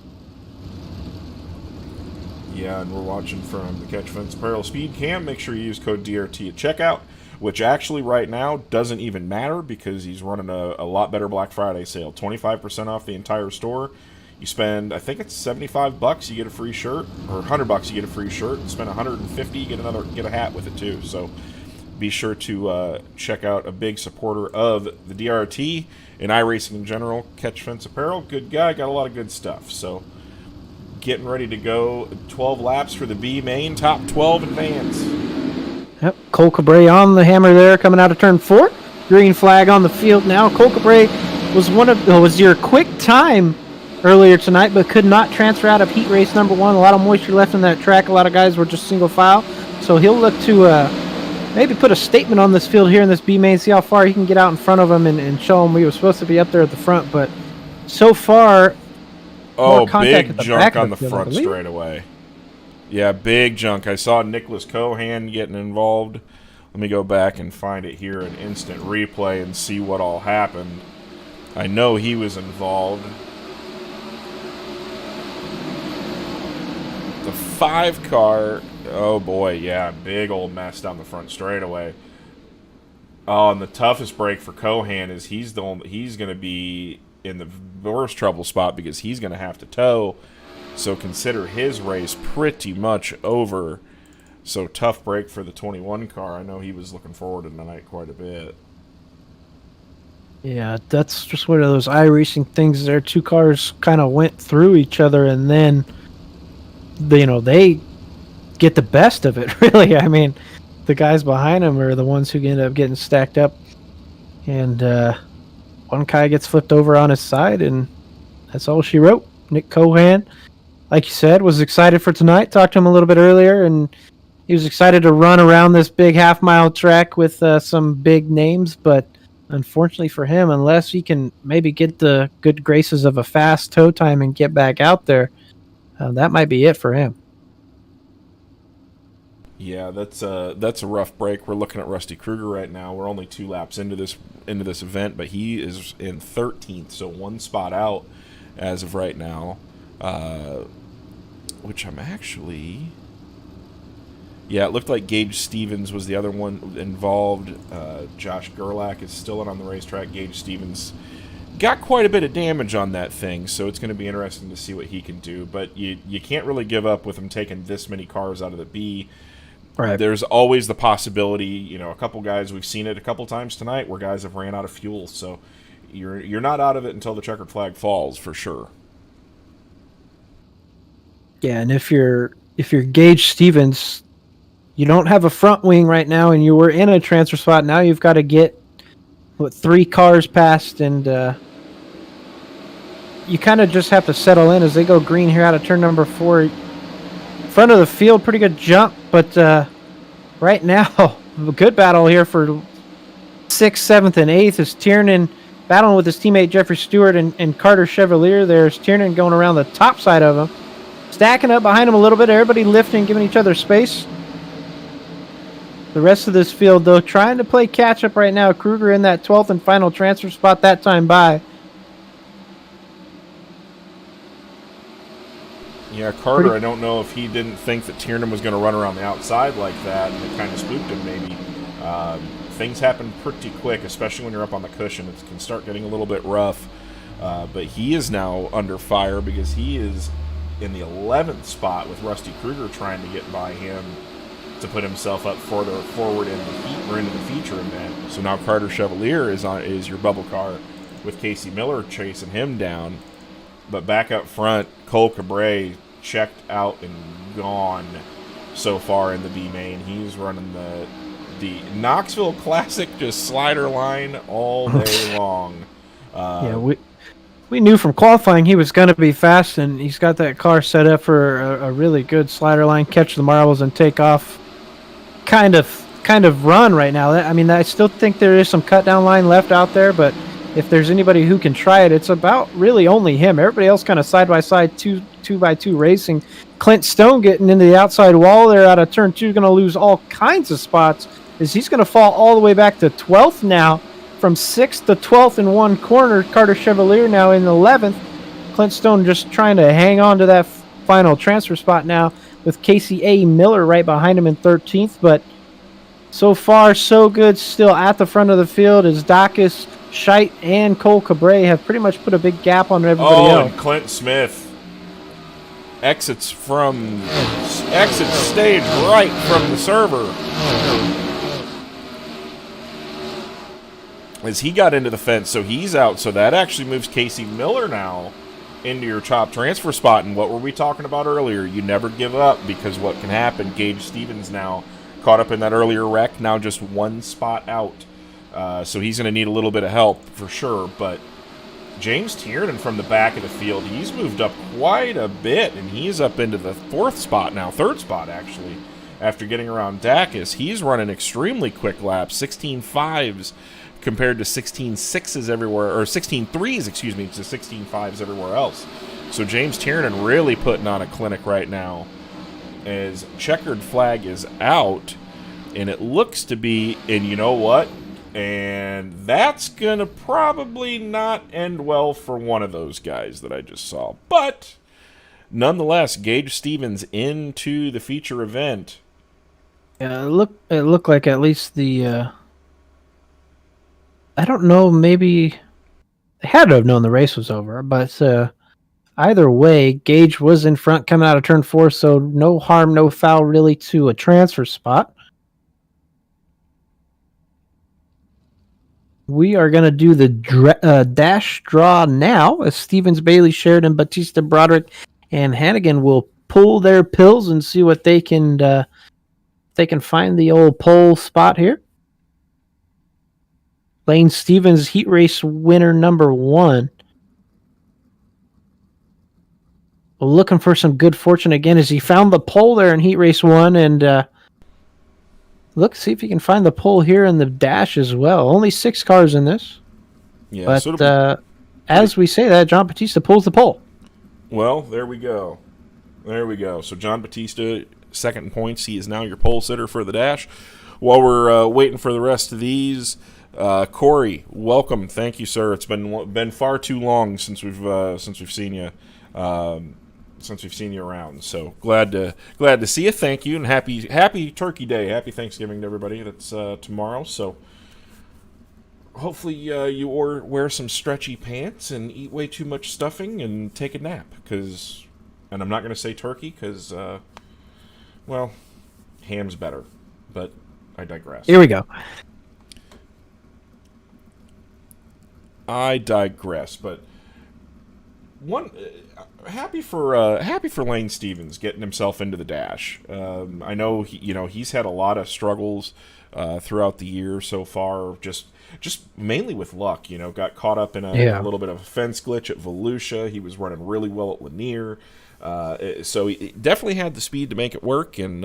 Yeah, and we're watching from the Catch Fence Apparel Speed Cam. Make sure you use code DRT at checkout, which actually right now doesn't even matter because he's running a lot better Black Friday sale. 25% off the entire store. You spend, I think it's $75, you get a free shirt, or $100, you get a free shirt. And spend $150, you get a hat with it too. So be sure to check out a big supporter of the DRT and iRacing in general. Catch Fence Apparel, good guy, got a lot of good stuff. So getting ready to go 12 laps for the B main, top 12 advance. Yep, Cole Cabre on the hammer there, coming out of turn 4. Green flag on the field now. Cole Cabre was your quick time earlier tonight, but could not transfer out of heat race number 1. A lot of moisture left in that track. A lot of guys were just single file, so he'll look to maybe put a statement on this field here in this B main, see how far he can get out in front of him and show him we were supposed to be up there at the front, but so far. Oh, big junk on the front straightaway. Yeah, big junk. I saw Nicholas Cohan getting involved. Let me go back and find it here in instant replay and see what all happened. I know he was involved. The 5 car, oh boy, yeah, big old mess down the front straightaway. Oh, and the toughest break for Cohan is he's going to be in the worst trouble spot because he's going to have to tow. So consider his race pretty much over. So tough break for the 21 car. I know he was looking forward to tonight quite a bit. Yeah, that's just one of those iRacing things there. 2 cars kind of went through each other, and then they get the best of it, really. I mean, the guys behind them are the ones who end up getting stacked up. And one guy gets flipped over on his side, and that's all she wrote. Nick Cohan, like you said, was excited for tonight. Talked to him a little bit earlier, and He was excited to run around this big half-mile track with some big names, but unfortunately for him, unless he can maybe get the good graces of a fast toe time and get back out there, that might be it for him. Yeah, that's a rough break. We're looking at Rusty Kruger right now. We're only 2 laps into this event, but he is in 13th, so 1 spot out as of right now. Which I'm actually... Yeah, it looked like Gage Stevens was the other one involved. Josh Gerlach is still on the racetrack. Gage Stevens got quite a bit of damage on that thing, so it's going to be interesting to see what he can do. But you can't really give up with him taking this many cars out of the B. Right. There's always the possibility, a couple guys, we've seen it a couple times tonight, where guys have ran out of fuel. So you're not out of it until the checkered flag falls, for sure. Yeah, and if you're Gage Stevens, you don't have a front wing right now, and you were in a transfer spot. Now you've got to get 3 cars past, and you kind of just have to settle in as they go green here out of turn number 4. Front of the field, pretty good jump, but right now, a good battle here for 6th, 7th, and 8th is Tiernan battling with his teammate Jeffrey Stewart and Carter Chevalier. There's Tiernan going around the top side of him, stacking up behind him a little bit, everybody lifting, giving each other space. The rest of this field, though, trying to play catch-up right now. Kruger in that 12th and final transfer spot that time by. Yeah, Carter, I don't know if he didn't think that Tiernan was going to run around the outside like that, and it kind of spooked him maybe. Things happen pretty quick, especially when you're up on the cushion. It can start getting a little bit rough. But he is now under fire because he is in the 11th spot with Rusty Kruger trying to get by him to put himself up further forward in into the feature event. So now Carter Chevalier is your bubble car with Casey Miller chasing him down. But back up front, Cole Cabre checked out and gone so far in the B main. He's running the Knoxville Classic just slider line all day long. Yeah, we knew from qualifying he was going to be fast, and he's got that car set up for a really good slider line, catch the marbles and take off kind of run right now. I mean, I still think there is some cut down line left out there, but if there's anybody who can try it, it's about really only him. Everybody else kind of side by side, two by two racing. Clint Stone getting into the outside wall there out of turn 2, going to lose all kinds of spots as he's going to fall all the way back to 12th now. From 6th to 12th in one corner, Carter Chevalier now in 11th. Clint Stone just trying to hang on to that final transfer spot now with Casey A. Miller right behind him in 13th. But so far, so good. Still at the front of the field as Dacus, Scheidt, and Cole Cabre have pretty much put a big gap on everybody else. And Clint Smith exits stage right from the server. As he got into the fence, so he's out. So that actually moves Casey Miller now into your top transfer spot. And what were we talking about earlier? You never give up, because what can happen? Gage Stevens now caught up in that earlier wreck, now just 1 spot out. So he's going to need a little bit of help for sure. But James Tiernan from the back of the field, he's moved up quite a bit, and he's up into the 4th spot now, 3rd spot actually, after getting around Dacus. He's running extremely quick laps, 16.5s compared to 16.6s everywhere, or 16.3s, excuse me, to 16.5s everywhere else. So James Tiernan really putting on a clinic right now as checkered flag is out, and it looks to be, and you know what? And that's going to probably not end well for one of those guys that I just saw. But nonetheless, Gage Stevens into the feature event. Yeah, it looked like at least the... I don't know, maybe they had to have known the race was over, but either way, Gage was in front coming out of turn 4, so no harm, no foul really to a transfer spot. We are going to do the dash draw now as Stevens, Bailey, Sheridan, Batista, Broderick, and Hannigan will pull their pills and see what they can find the old pole spot here. Lane Stevens, heat race winner number 1. Looking for some good fortune again as he found the pole there in heat race 1, and look, see if you can find the pole here in the dash as well. Only 6 cars in this. Yeah, But so it'll be as we say that, John Batista pulls the pole. well. There we go. There we go. So John Batista, second in points. He is now your pole sitter for the dash. While we're waiting for the rest of these, Corey, welcome. Thank you, sir. It's been far too long since we've seen you. Since we've seen you around, so glad to see you. Thank you, and happy Turkey Day, happy Thanksgiving to everybody. That's tomorrow, so hopefully you wear some stretchy pants and eat way too much stuffing and take a nap. And I'm not going to say turkey because, well, ham's better, but I digress. Here we go. But happy for Lane Stevens getting himself into the dash. I know he's had a lot of struggles throughout the year so far, just mainly with luck. Got caught up in a little bit of a fence glitch at Volusia. He was running really well at Lanier, so he definitely had the speed to make it work. And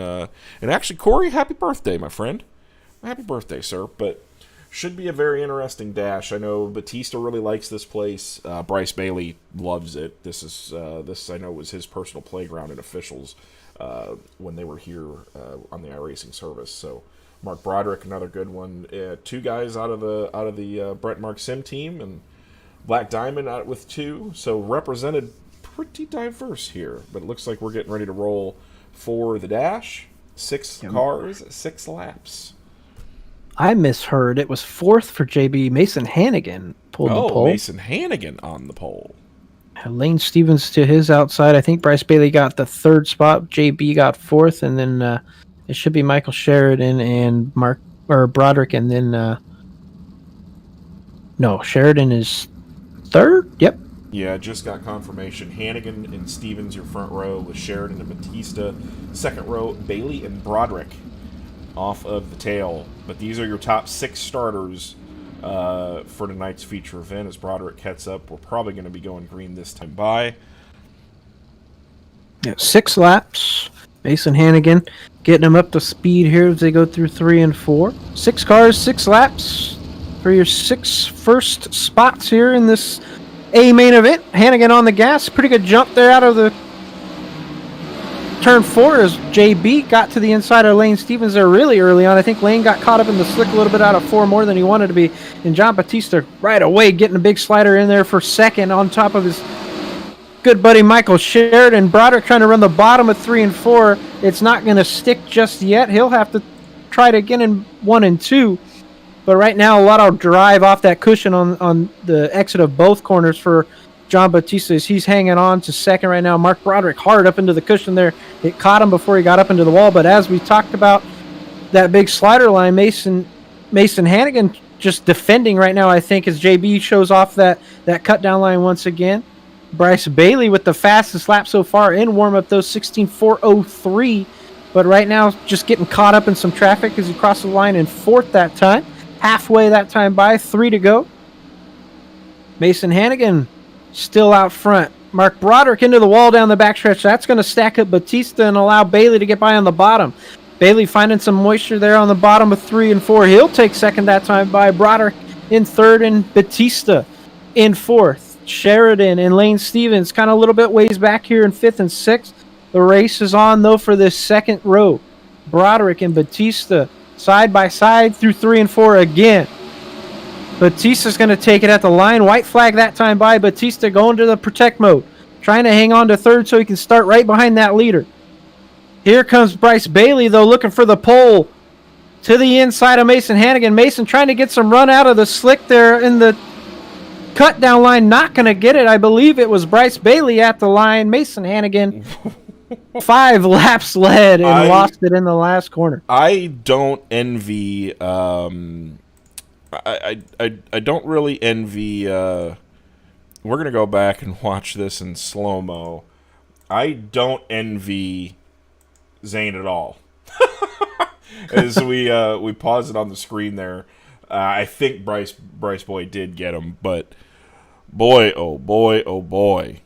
actually, Corey, happy birthday, my friend. Happy birthday, sir. But should be a very interesting dash. I know Batista really likes this place. Bryce Bailey loves it. This I know was his personal playground in officials when they were here on the iRacing service. So Mark Broderick, another good one. 2 guys out of the Brent Mark Sim team, and Black Diamond out with 2. So represented pretty diverse here. But it looks like we're getting ready to roll for the dash. 6 cars, 6 laps. I misheard. It was 4th for JB. Mason Hannigan pulled the pole. Mason Hannigan on the pole. Lane Stevens to his outside. I think Bryce Bailey got the 3rd spot. JB got 4th, and then it should be Michael Sheridan and Broderick, and then no, Sheridan is 3rd. Yep. Yeah, just got confirmation. Hannigan and Stevens your front row with Sheridan and Batista. Second row, Bailey and Broderick off of the tail. But these are your top 6 starters for tonight's feature event. As Broderick heads up, we're probably going to be going green this time by. Yeah, 6 laps. Mason Hannigan getting them up to speed here as they go through 3 and 4. 6 cars, 6 laps for your 6 first spots here in this A main event. Hannigan on the gas. Pretty good jump there out of the turn 4 as JB got to the inside of Lane Stevens there really early on. I think Lane got caught up in the slick a little bit out of 4 more than he wanted to be. And John Batista right away getting a big slider in there for second on top of his good buddy Michael Sheridan. Broderick trying to run the bottom of 3 and 4. It's not going to stick just yet. He'll have to try it again in 1 and 2. But right now, a lot of drive off that cushion on the exit of both corners for John Batista as he's hanging on to second right now. Mark Broderick hard up into the cushion there. It caught him before he got up into the wall. But as we talked about that big slider line, Mason Hannigan just defending right now, I think, as JB shows off that cut down line once again. Bryce Bailey with the fastest lap so far in warm-up, though, 16.403. But right now, just getting caught up in some traffic as he crossed the line in 4th that time. Halfway that time by, 3 to go. Mason Hannigan still out front. Mark Broderick into the wall down the backstretch. That's going to stack up Batista and allow Bailey to get by on the bottom. Bailey finding some moisture there on the bottom of 3 and 4. He'll take second that time by. Broderick in 3rd and Batista in 4th. Sheridan and Lane Stevens kind of a little bit ways back here in 5th and 6th. The race is on, though, for this second row. Broderick and Batista side by side through 3 and 4 again. Batista's going to take it at the line. White flag that time by. Batista going to the protect mode. Trying to hang on to 3rd so he can start right behind that leader. Here comes Bryce Bailey, though, looking for the pole to the inside of Mason Hannigan. Mason trying to get some run out of the slick there in the cut down line. Not going to get it. I believe it was Bryce Bailey at the line. Mason Hannigan 5 laps led and lost it in the last corner. I don't envy I don't really envy we're gonna go back and watch this in slow-mo. I don't envy Zane at all. As we pause it on the screen there, I think Bryce Boy did get him, but boy, oh boy.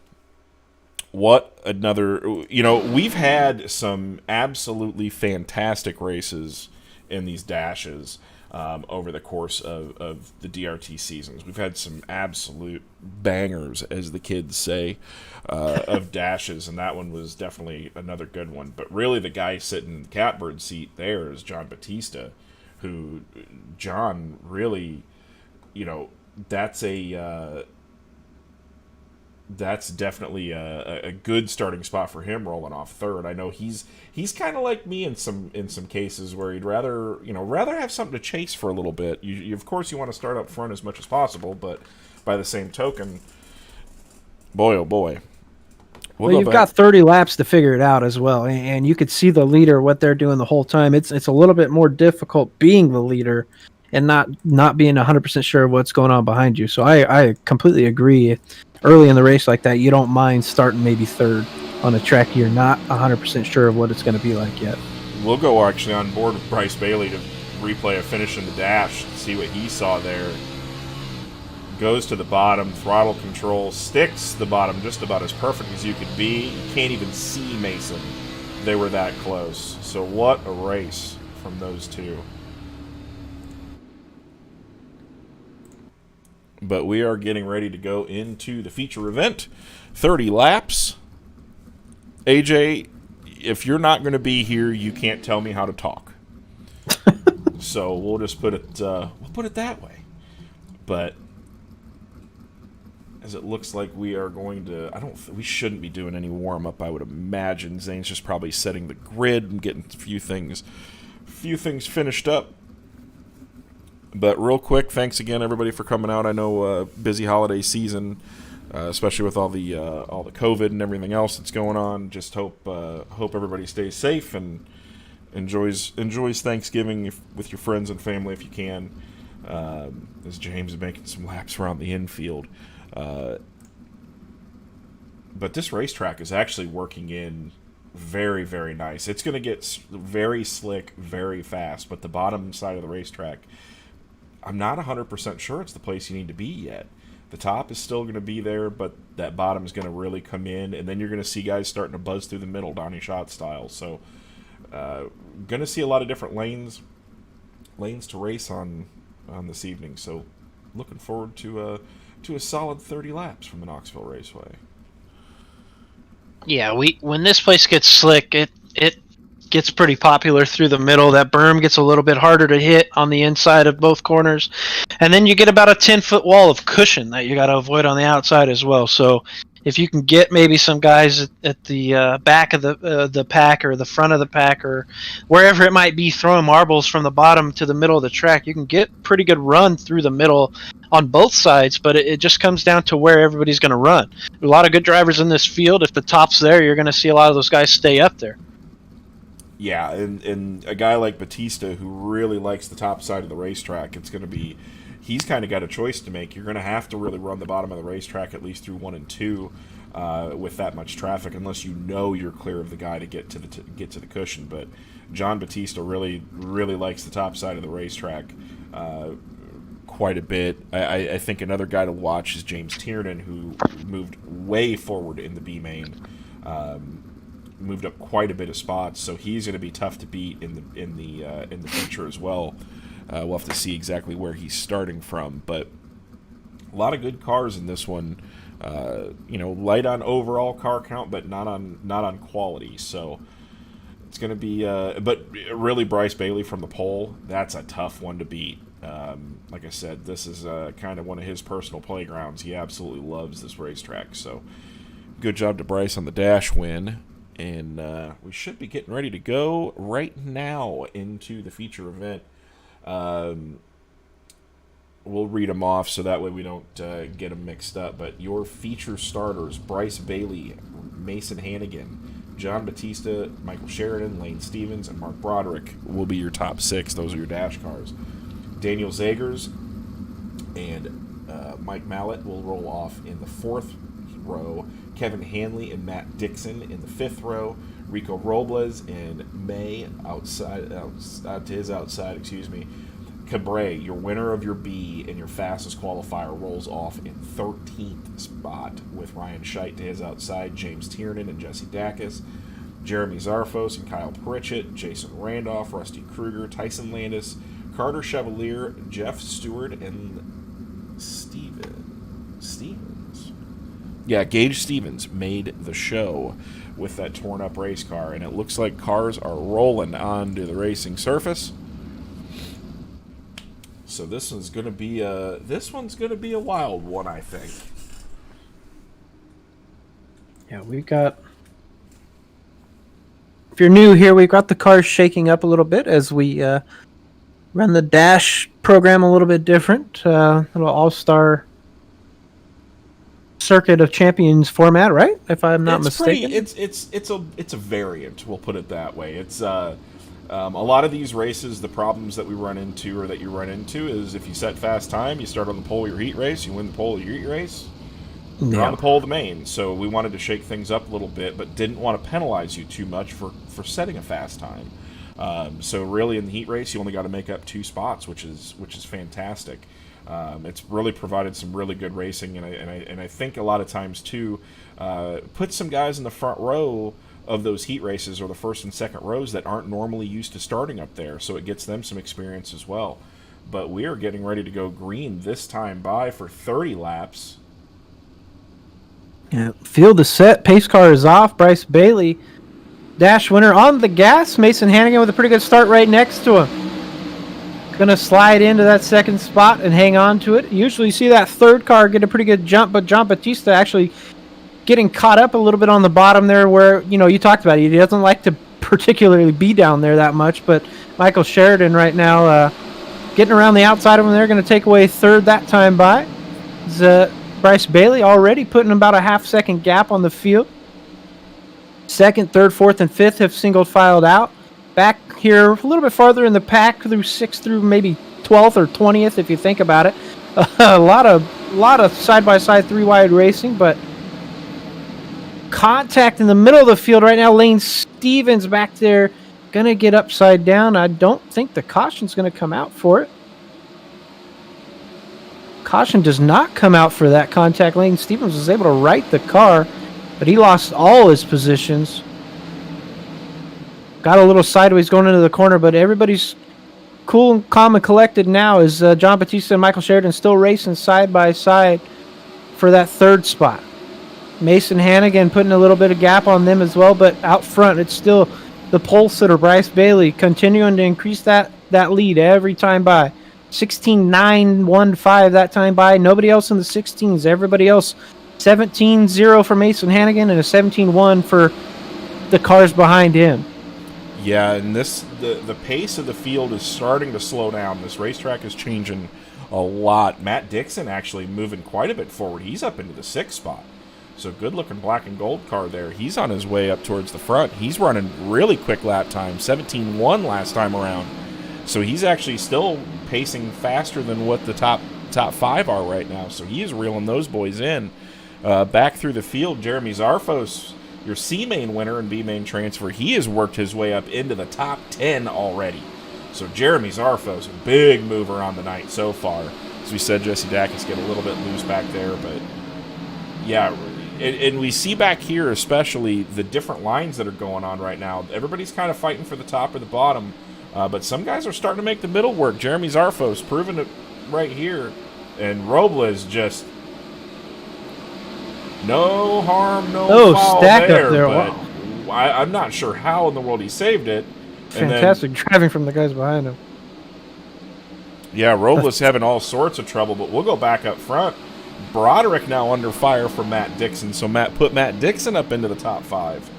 What another... we've had some absolutely fantastic races in these dashes over the course of the DRT seasons. We've had some absolute bangers, as the kids say, of dashes, and that one was definitely another good one. But really, the guy sitting in the catbird seat there is John Batista, who John really, that's that's definitely a good starting spot for him rolling off third. I know he's kind of like me in some cases where he'd rather have something to chase for a little bit. You of course you want to start up front as much as possible, but by the same token, boy oh boy. Well, you've got 30 laps to figure it out as well, and you could see the leader, what they're doing the whole time. It's a little bit more difficult being the leader and not being 100% sure of what's going on behind you. So I completely agree. Early in the race like that, you don't mind starting maybe third on a track you're not 100% sure of what it's going to be like yet. We'll go actually on board with Bryce Bailey to replay a finish in the dash, see what he saw there. Goes to the bottom, throttle control, sticks the bottom just about as perfect as you could be. You can't even see Mason. They were that close. So what a race from those two. But we are getting ready to go into the feature event. 30 laps. AJ, if you're not going to be here, you can't tell me how to talk. So we'll just put it that way. But as it looks like we are going to, we shouldn't be doing any warm up. I would imagine Zane's just probably setting the grid and getting a few things finished up. But real quick, thanks again everybody for coming out. I know busy holiday season, especially with all the COVID and everything else that's going on. Just hope everybody stays safe and enjoys Thanksgiving with your friends and family if you can. As James is making some laps around the infield. But this racetrack is actually working in very, very nice. It's going to get very slick very fast, but the bottom side of the racetrack, I'm not 100% sure it's the place you need to be yet. The top is still going to be there, but that bottom is going to really come in, and then you're going to see guys starting to buzz through the middle, Donnie Schott style. So, going to see a lot of different lanes to race on this evening. So, looking forward to a solid 30 laps from the Knoxville Raceway. Yeah, when this place gets slick, it gets pretty popular through the middle. That berm gets a little bit harder to hit on the inside of both corners. And then you get about a 10-foot wall of cushion that you got to avoid on the outside as well. So if you can get maybe some guys at the back of the pack or the front of the pack or wherever it might be throwing marbles from the bottom to the middle of the track, you can get pretty good run through the middle on both sides, but it just comes down to where everybody's going to run. A lot of good drivers in this field. If the top's there, you're going to see a lot of those guys stay up there. Yeah, and a guy like Batista who really likes the top side of the racetrack, he's kind of got a choice to make. You're going to have to really run the bottom of the racetrack at least through 1 and 2 with that much traffic, unless you know you're clear of the guy to get to the cushion. But John Batista really likes the top side of the racetrack quite a bit. I think another guy to watch is James Tiernan, who moved way forward in the B main. Moved up quite a bit of spots, so he's going to be tough to beat in the future as well. We'll have to see exactly where he's starting from, but a lot of good cars in this one. Light on overall car count, but not on quality. So it's going to be, but really Bryce Bailey from the pole. That's a tough one to beat. Like I said, this is kind of one of his personal playgrounds. He absolutely loves this racetrack. So good job to Bryce on the dash win. And we should be getting ready to go right now into the feature event. We'll read them off so that way we don't get them mixed up. But your feature starters, Bryce Bailey, Mason Hannigan, John Batista, Michael Sheridan, Lane Stevens, and Mark Broderick will be your top 6. Those are your dash cars. Daniel Zagers and Mike Mallett will roll off in the 4th row. Kevin Hanley and Matt Dixon in the 5th row. Rico Robles and May to his outside. Cabre, your winner of your B and your fastest qualifier, rolls off in 13th spot with Ryan Scheidt to his outside, James Tiernan and Jesse Dacus. Jeremy Zarfos and Kyle Pritchett, Jason Randolph, Rusty Kruger, Tyson Landis, Carter Chevalier, Jeff Stewart, and Stevens. Yeah, Gage Stevens made the show with that torn up race car, and it looks like cars are rolling onto the racing surface. So this one's gonna be a wild one, I think. Yeah, we got. If you're new here, we've got the cars shaking up a little bit as we run the dash program a little bit different. Little all-star circuit of champions format, right? If I'm not mistaken. It's a variant. We'll put it that way. It's a lot of these races. The problems that we run into, or that you run into, is if you set fast time, you start on the pole of your heat race, you win the pole of your heat race. You're on the pole of the main, so we wanted to shake things up a little bit, but didn't want to penalize you too much for setting a fast time. So really, in the heat race, you only got to make up 2 spots, which is fantastic. It's really provided some really good racing, and I think a lot of times too, put some guys in the front row of those heat races, or the first and second rows, that aren't normally used to starting up there, so it gets them some experience as well. But we are getting ready to go green this time by for 30 laps. Yeah, field is set. Pace car is off. Bryce Bailey, dash winner on the gas. Mason Hannigan with a pretty good start right next to him. Going to slide into that second spot and hang on to it. Usually you see that third car get a pretty good jump, but John Batista actually getting caught up a little bit on the bottom there where, you talked about it. He doesn't like to particularly be down there that much, but Michael Sheridan right now getting around the outside of him. They're going to take away third that time by. Bryce Bailey already putting about a half-second gap on the field. Second, third, fourth, and fifth have single filed out. Back here a little bit farther in the pack through 6th through maybe 12th or 20th if you think about it. A lot of side-by-side 3-wide racing, but contact in the middle of the field right now. Lane Stevens back there going to get upside down. I don't think the caution's going to come out for it. Caution does not come out for that contact. Lane Stevens was able to right the car, but he lost all his positions. Got a little sideways going into the corner, but everybody's cool and calm and collected now as John Batista and Michael Sheridan still racing side by side for that third spot. Mason Hannigan putting a little bit of gap on them as well, but out front it's still the pole sitter Bryce Bailey continuing to increase that lead every time by. 16.915 that time by. Nobody else in the 16s. Everybody else 17.0 for Mason Hannigan and a 17.1 for the cars behind him. Yeah, and the pace of the field is starting to slow down. This racetrack is changing a lot. Matt Dixon actually moving quite a bit forward. He's up into the 6th spot. So good-looking black and gold car there. He's on his way up towards the front. He's running really quick lap time, 17.1 last time around. So he's actually still pacing faster than what the top 5 are right now. So he is reeling those boys in. Back through the field, Jeremy Zarfos, your C-main winner and B-main transfer, he has worked his way up into the top 10 already. So Jeremy Zarfos, a big mover on the night so far. As we said, Jesse Dacus get a little bit loose back there, but yeah. And we see back here especially the different lines that are going on right now. Everybody's kind of fighting for the top or the bottom. But some guys are starting to make the middle work. Jeremy Zarfos proving it right here. And Robles just no harm, no foul stack there. Up there. But Wow. I'm not sure how in the world he saved it. Fantastic driving from the guys behind him. Yeah, Robles having all sorts of trouble, but we'll go back up front. Broderick now under fire from Matt Dixon. So put Matt Dixon up into the top 5.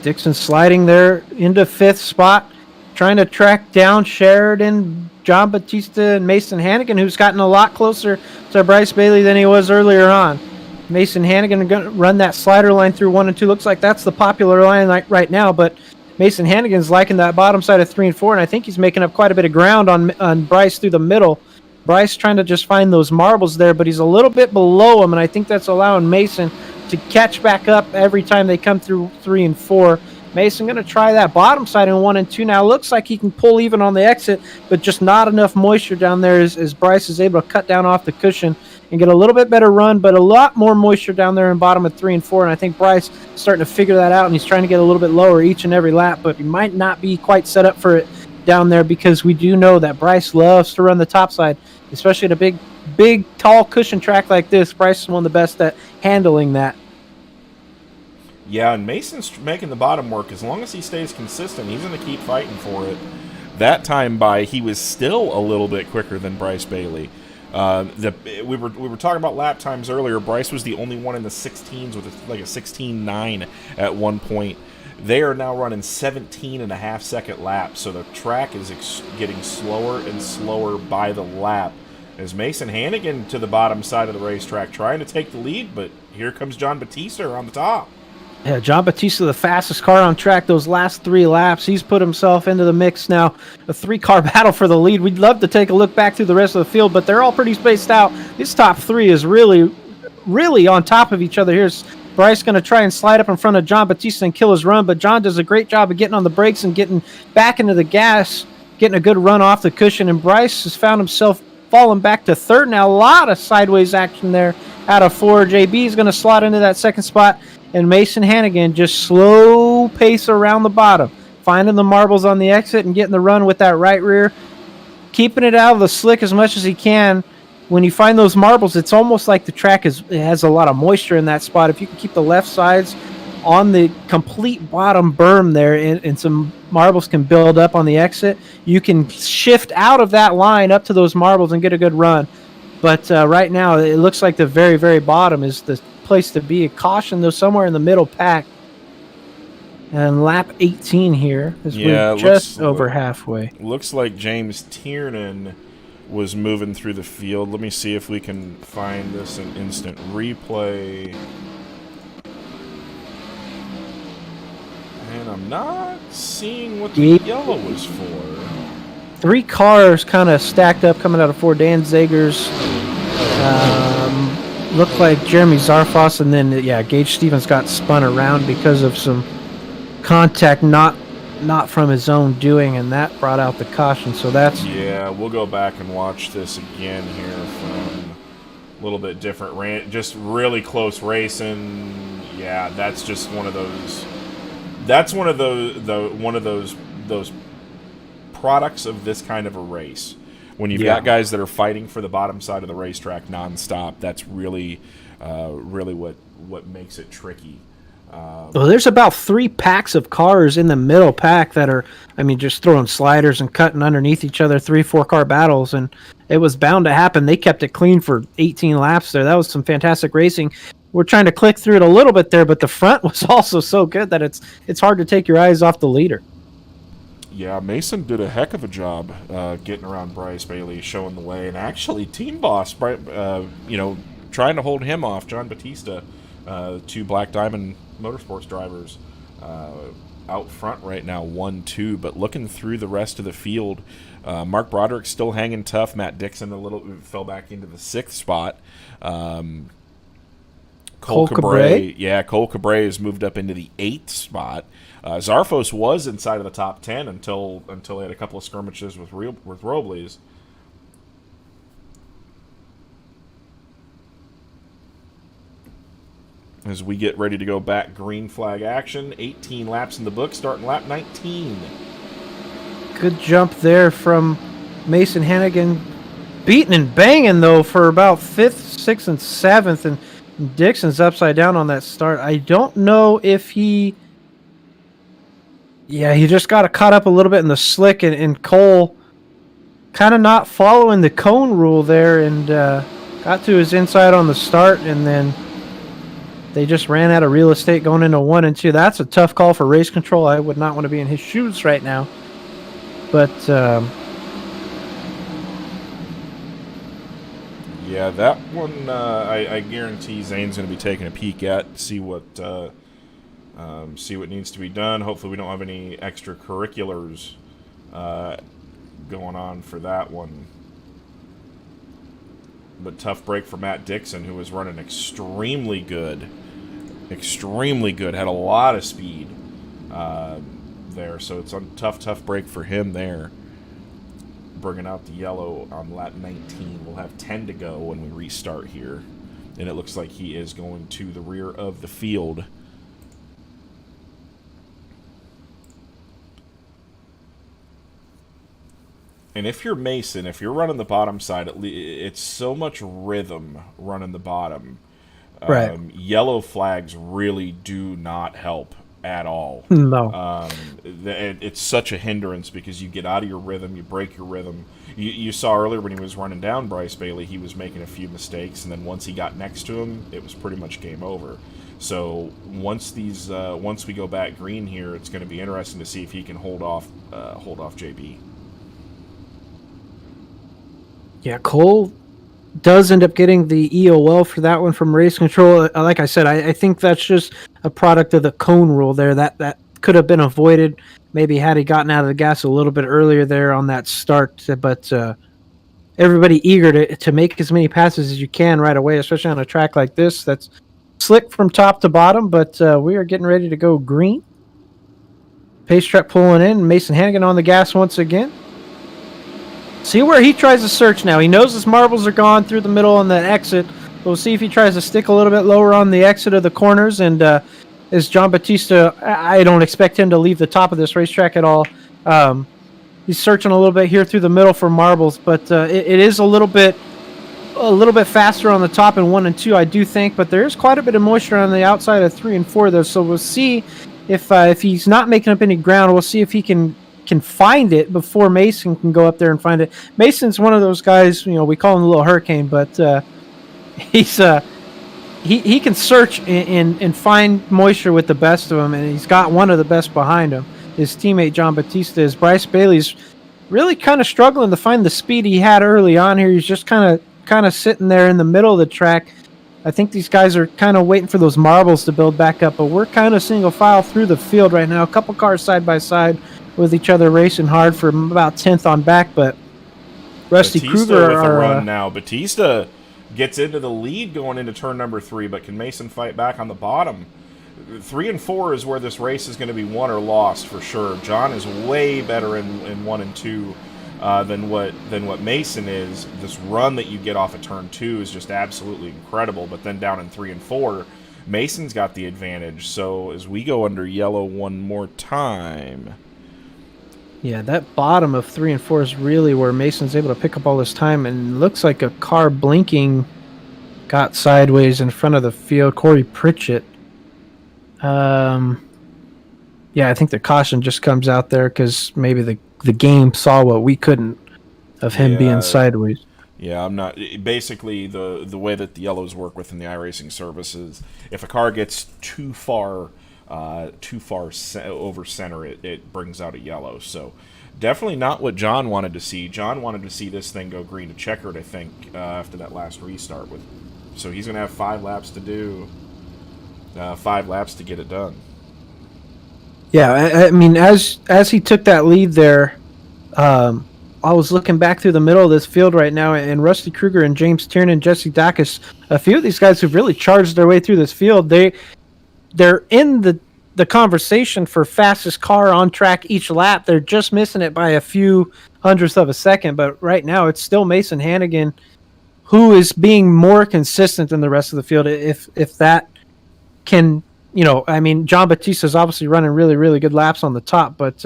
Dixon sliding there into 5th spot, trying to track down Sheridan, John Batista, and Mason Hannigan, who's gotten a lot closer to Bryce Bailey than he was earlier on. Mason Hannigan going to run that slider line through 1 and 2. Looks like that's the popular line right now, but Mason Hannigan's liking that bottom side of 3 and 4, and I think he's making up quite a bit of ground on Bryce through the middle. Bryce trying to just find those marbles there, but he's a little bit below him, and I think that's allowing Mason to catch back up every time they come through 3 and 4. Mason going to try that bottom side in 1 and 2 now. Looks like he can pull even on the exit, but just not enough moisture down there as Bryce is able to cut down off the cushion and get a little bit better run, but a lot more moisture down there in bottom of 3 and 4. And I think Bryce is starting to figure that out, and he's trying to get a little bit lower each and every lap, but he might not be quite set up for it down there, because we do know that Bryce loves to run the top side, especially at a big, tall cushion track like this. Bryce is one of the best at handling that. Yeah, and Mason's making the bottom work. As long as he stays consistent, he's going to keep fighting for it. That time by, he was still a little bit quicker than Bryce Bailey. We were talking about lap times earlier. Bryce was the only one in the 16s with like a 16.9 at one point. They are now running 17.5-second laps, so the track is getting slower and slower by the lap. As Mason Hannigan to the bottom side of the racetrack trying to take the lead, but here comes John Batista on the top. Yeah, John Batista, the fastest car on track those last 3 laps. He's put himself into the mix now. A 3-car battle for the lead. We'd love to take a look back through the rest of the field, but they're all pretty spaced out. This top 3 is really, really on top of each other. Here's Bryce going to try and slide up in front of John Batista and kill his run, but John does a great job of getting on the brakes and getting back into the gas, getting a good run off the cushion, and Bryce has found himself falling back to third now. A lot of sideways action there out of 4. JB is going to slot into that second spot. And Mason Hannigan just slow pace around the bottom, finding the marbles on the exit and getting the run with that right rear, keeping it out of the slick as much as he can. When you find those marbles, it's almost like the track has a lot of moisture in that spot. If you can keep the left sides on the complete bottom berm there, and some marbles can build up on the exit, you can shift out of that line up to those marbles and get a good run. But right now, it looks like the very, very bottom is the place to be. A caution, though, somewhere in the middle pack. And lap 18 here, as we're just over halfway. Looks like James Tiernan was moving through the field. Let me see if we can find this in instant replay. And I'm not seeing what the yellow was for. 3 cars kind of stacked up coming out of 4. Dan Zager's looked like Jeremy Zarfos, and then Gage Stevens got spun around because of some contact not from his own doing, and that brought out the caution. So that's we'll go back and watch this again here from a little bit different just really close racing. Yeah, that's just one of those. That's one of those products of this kind of a race. When you've got guys that are fighting for the bottom side of the racetrack nonstop, that's really what makes it tricky. Well, there's about 3 packs of cars in the middle pack that are, just throwing sliders and cutting underneath each other, 3-4 car battles, and it was bound to happen. They kept it clean for 18 laps there. That was some fantastic racing. We're trying to click through it a little bit there, but the front was also so good that it's hard to take your eyes off the leader. Yeah, Mason did a heck of a job getting around Bryce Bailey, showing the way, and actually Team Boss, trying to hold him off. John Batista, 2 Black Diamond Motorsports drivers out front right now, 1-2, but looking through the rest of the field, Mark Broderick still hanging tough. Matt Dixon fell back into the 6th spot. Cole Cabre. Cole Cabre has moved up into the 8th spot. Zarfos was inside of the top 10 until he had a couple of skirmishes with Robles. As we get ready to go back, green flag action. 18 laps in the book, starting lap 19. Good jump there from Mason Hannigan. Beating and banging, though, for about 5th, 6th, and 7th. And Dixon's upside down on that start. I don't know if he just got caught up a little bit in the slick, and Cole kind of not following the cone rule there, and got to his inside on the start, and then they just ran out of real estate going into 1 and 2. That's a tough call for race control. I would not want to be in his shoes right now. But yeah, that one I guarantee Zane's going to be taking a peek at, see what needs to be done. Hopefully we don't have any extracurriculars going on for that one. But tough break for Matt Dixon, who was running extremely good. Had a lot of speed there, so it's a tough break for him there. bringing out the yellow on lap 19. We'll have 10 to go when we restart here. And it looks like he is going to the rear of the field. And if you're Mason, if you're running the bottom side, it's so much rhythm running the bottom. Right. Yellow flags really do not help at all. No. It's such a hindrance because you get out of your rhythm, you break your rhythm. You saw earlier when he was running down Bryce Bailey, he was making a few mistakes, and then once he got next to him, it was pretty much game over. So once we go back green here, it's going to be interesting to see if he can hold off JB. Yeah, Cole does end up getting the EOL for that one from race control. Like I said, I think that's just a product of the cone rule there. That could have been avoided. Maybe had he gotten out of the gas a little bit earlier there on that start. But everybody eager to make as many passes as you can right away, especially on a track like this. That's slick from top to bottom, but we are getting ready to go green. Pace truck pulling in. Mason Hannigan on the gas once again. See where he tries to search now. He knows his marbles are gone through the middle on the exit. We'll see if he tries to stick a little bit lower on the exit of the corners. And as John Batista, I don't expect him to leave the top of this racetrack at all. He's searching a little bit here through the middle for marbles, but it is a little bit faster on the top in 1 and 2, I do think. But there is quite a bit of moisture on the outside of 3 and 4, though. So we'll see if he's not making up any ground. We'll see if he can find it before Mason can go up there and find it. Mason's one of those guys, we call him the little hurricane, but he can search and find moisture with the best of them, and he's got one of the best behind him. His teammate John Batista is. Bryce Bailey's really kind of struggling to find the speed he had early on here. He's just kind of sitting there in the middle of the track. I think these guys are kind of waiting for those marbles to build back up, but we're kind of single file through the field right now. A couple cars side by side with each other racing hard for about 10th on back, but Rusty Kruger with a run now. Batista gets into the lead going into turn number 3, but can Mason fight back on the bottom? 3 and 4 is where this race is going to be won or lost for sure. John is way better in 1 and 2 than what Mason is. This run that you get off of turn 2 is just absolutely incredible, but then down in 3 and 4, Mason's got the advantage. So as we go under yellow one more time... Yeah, that bottom of 3 and 4 is really where Mason's able to pick up all this time, and looks like a car blinking got sideways in front of the field. Corey Pritchett. Yeah, I think the caution just comes out there because maybe the game saw what we couldn't of him being sideways. Yeah, I'm not. Basically, the way that the yellows work within the iRacing services, if a car gets too far over center, it brings out a yellow. So definitely not what John wanted to see. John wanted to see this thing go green to checkered, I think, after that last restart. So he's going to have 5 laps to do, 5 laps to get it done. Yeah, I mean, as he took that lead there, I was looking back through the middle of this field right now, and Rusty Kruger and James Tiernan, Jesse Dacus, a few of these guys who've really charged their way through this field, they're in the conversation for fastest car on track each lap. They're just missing it by a few hundredths of a second, but right now it's still Mason Hannigan who is being more consistent than the rest of the field. If that can, I mean, John Batista's obviously running really, really good laps on the top, but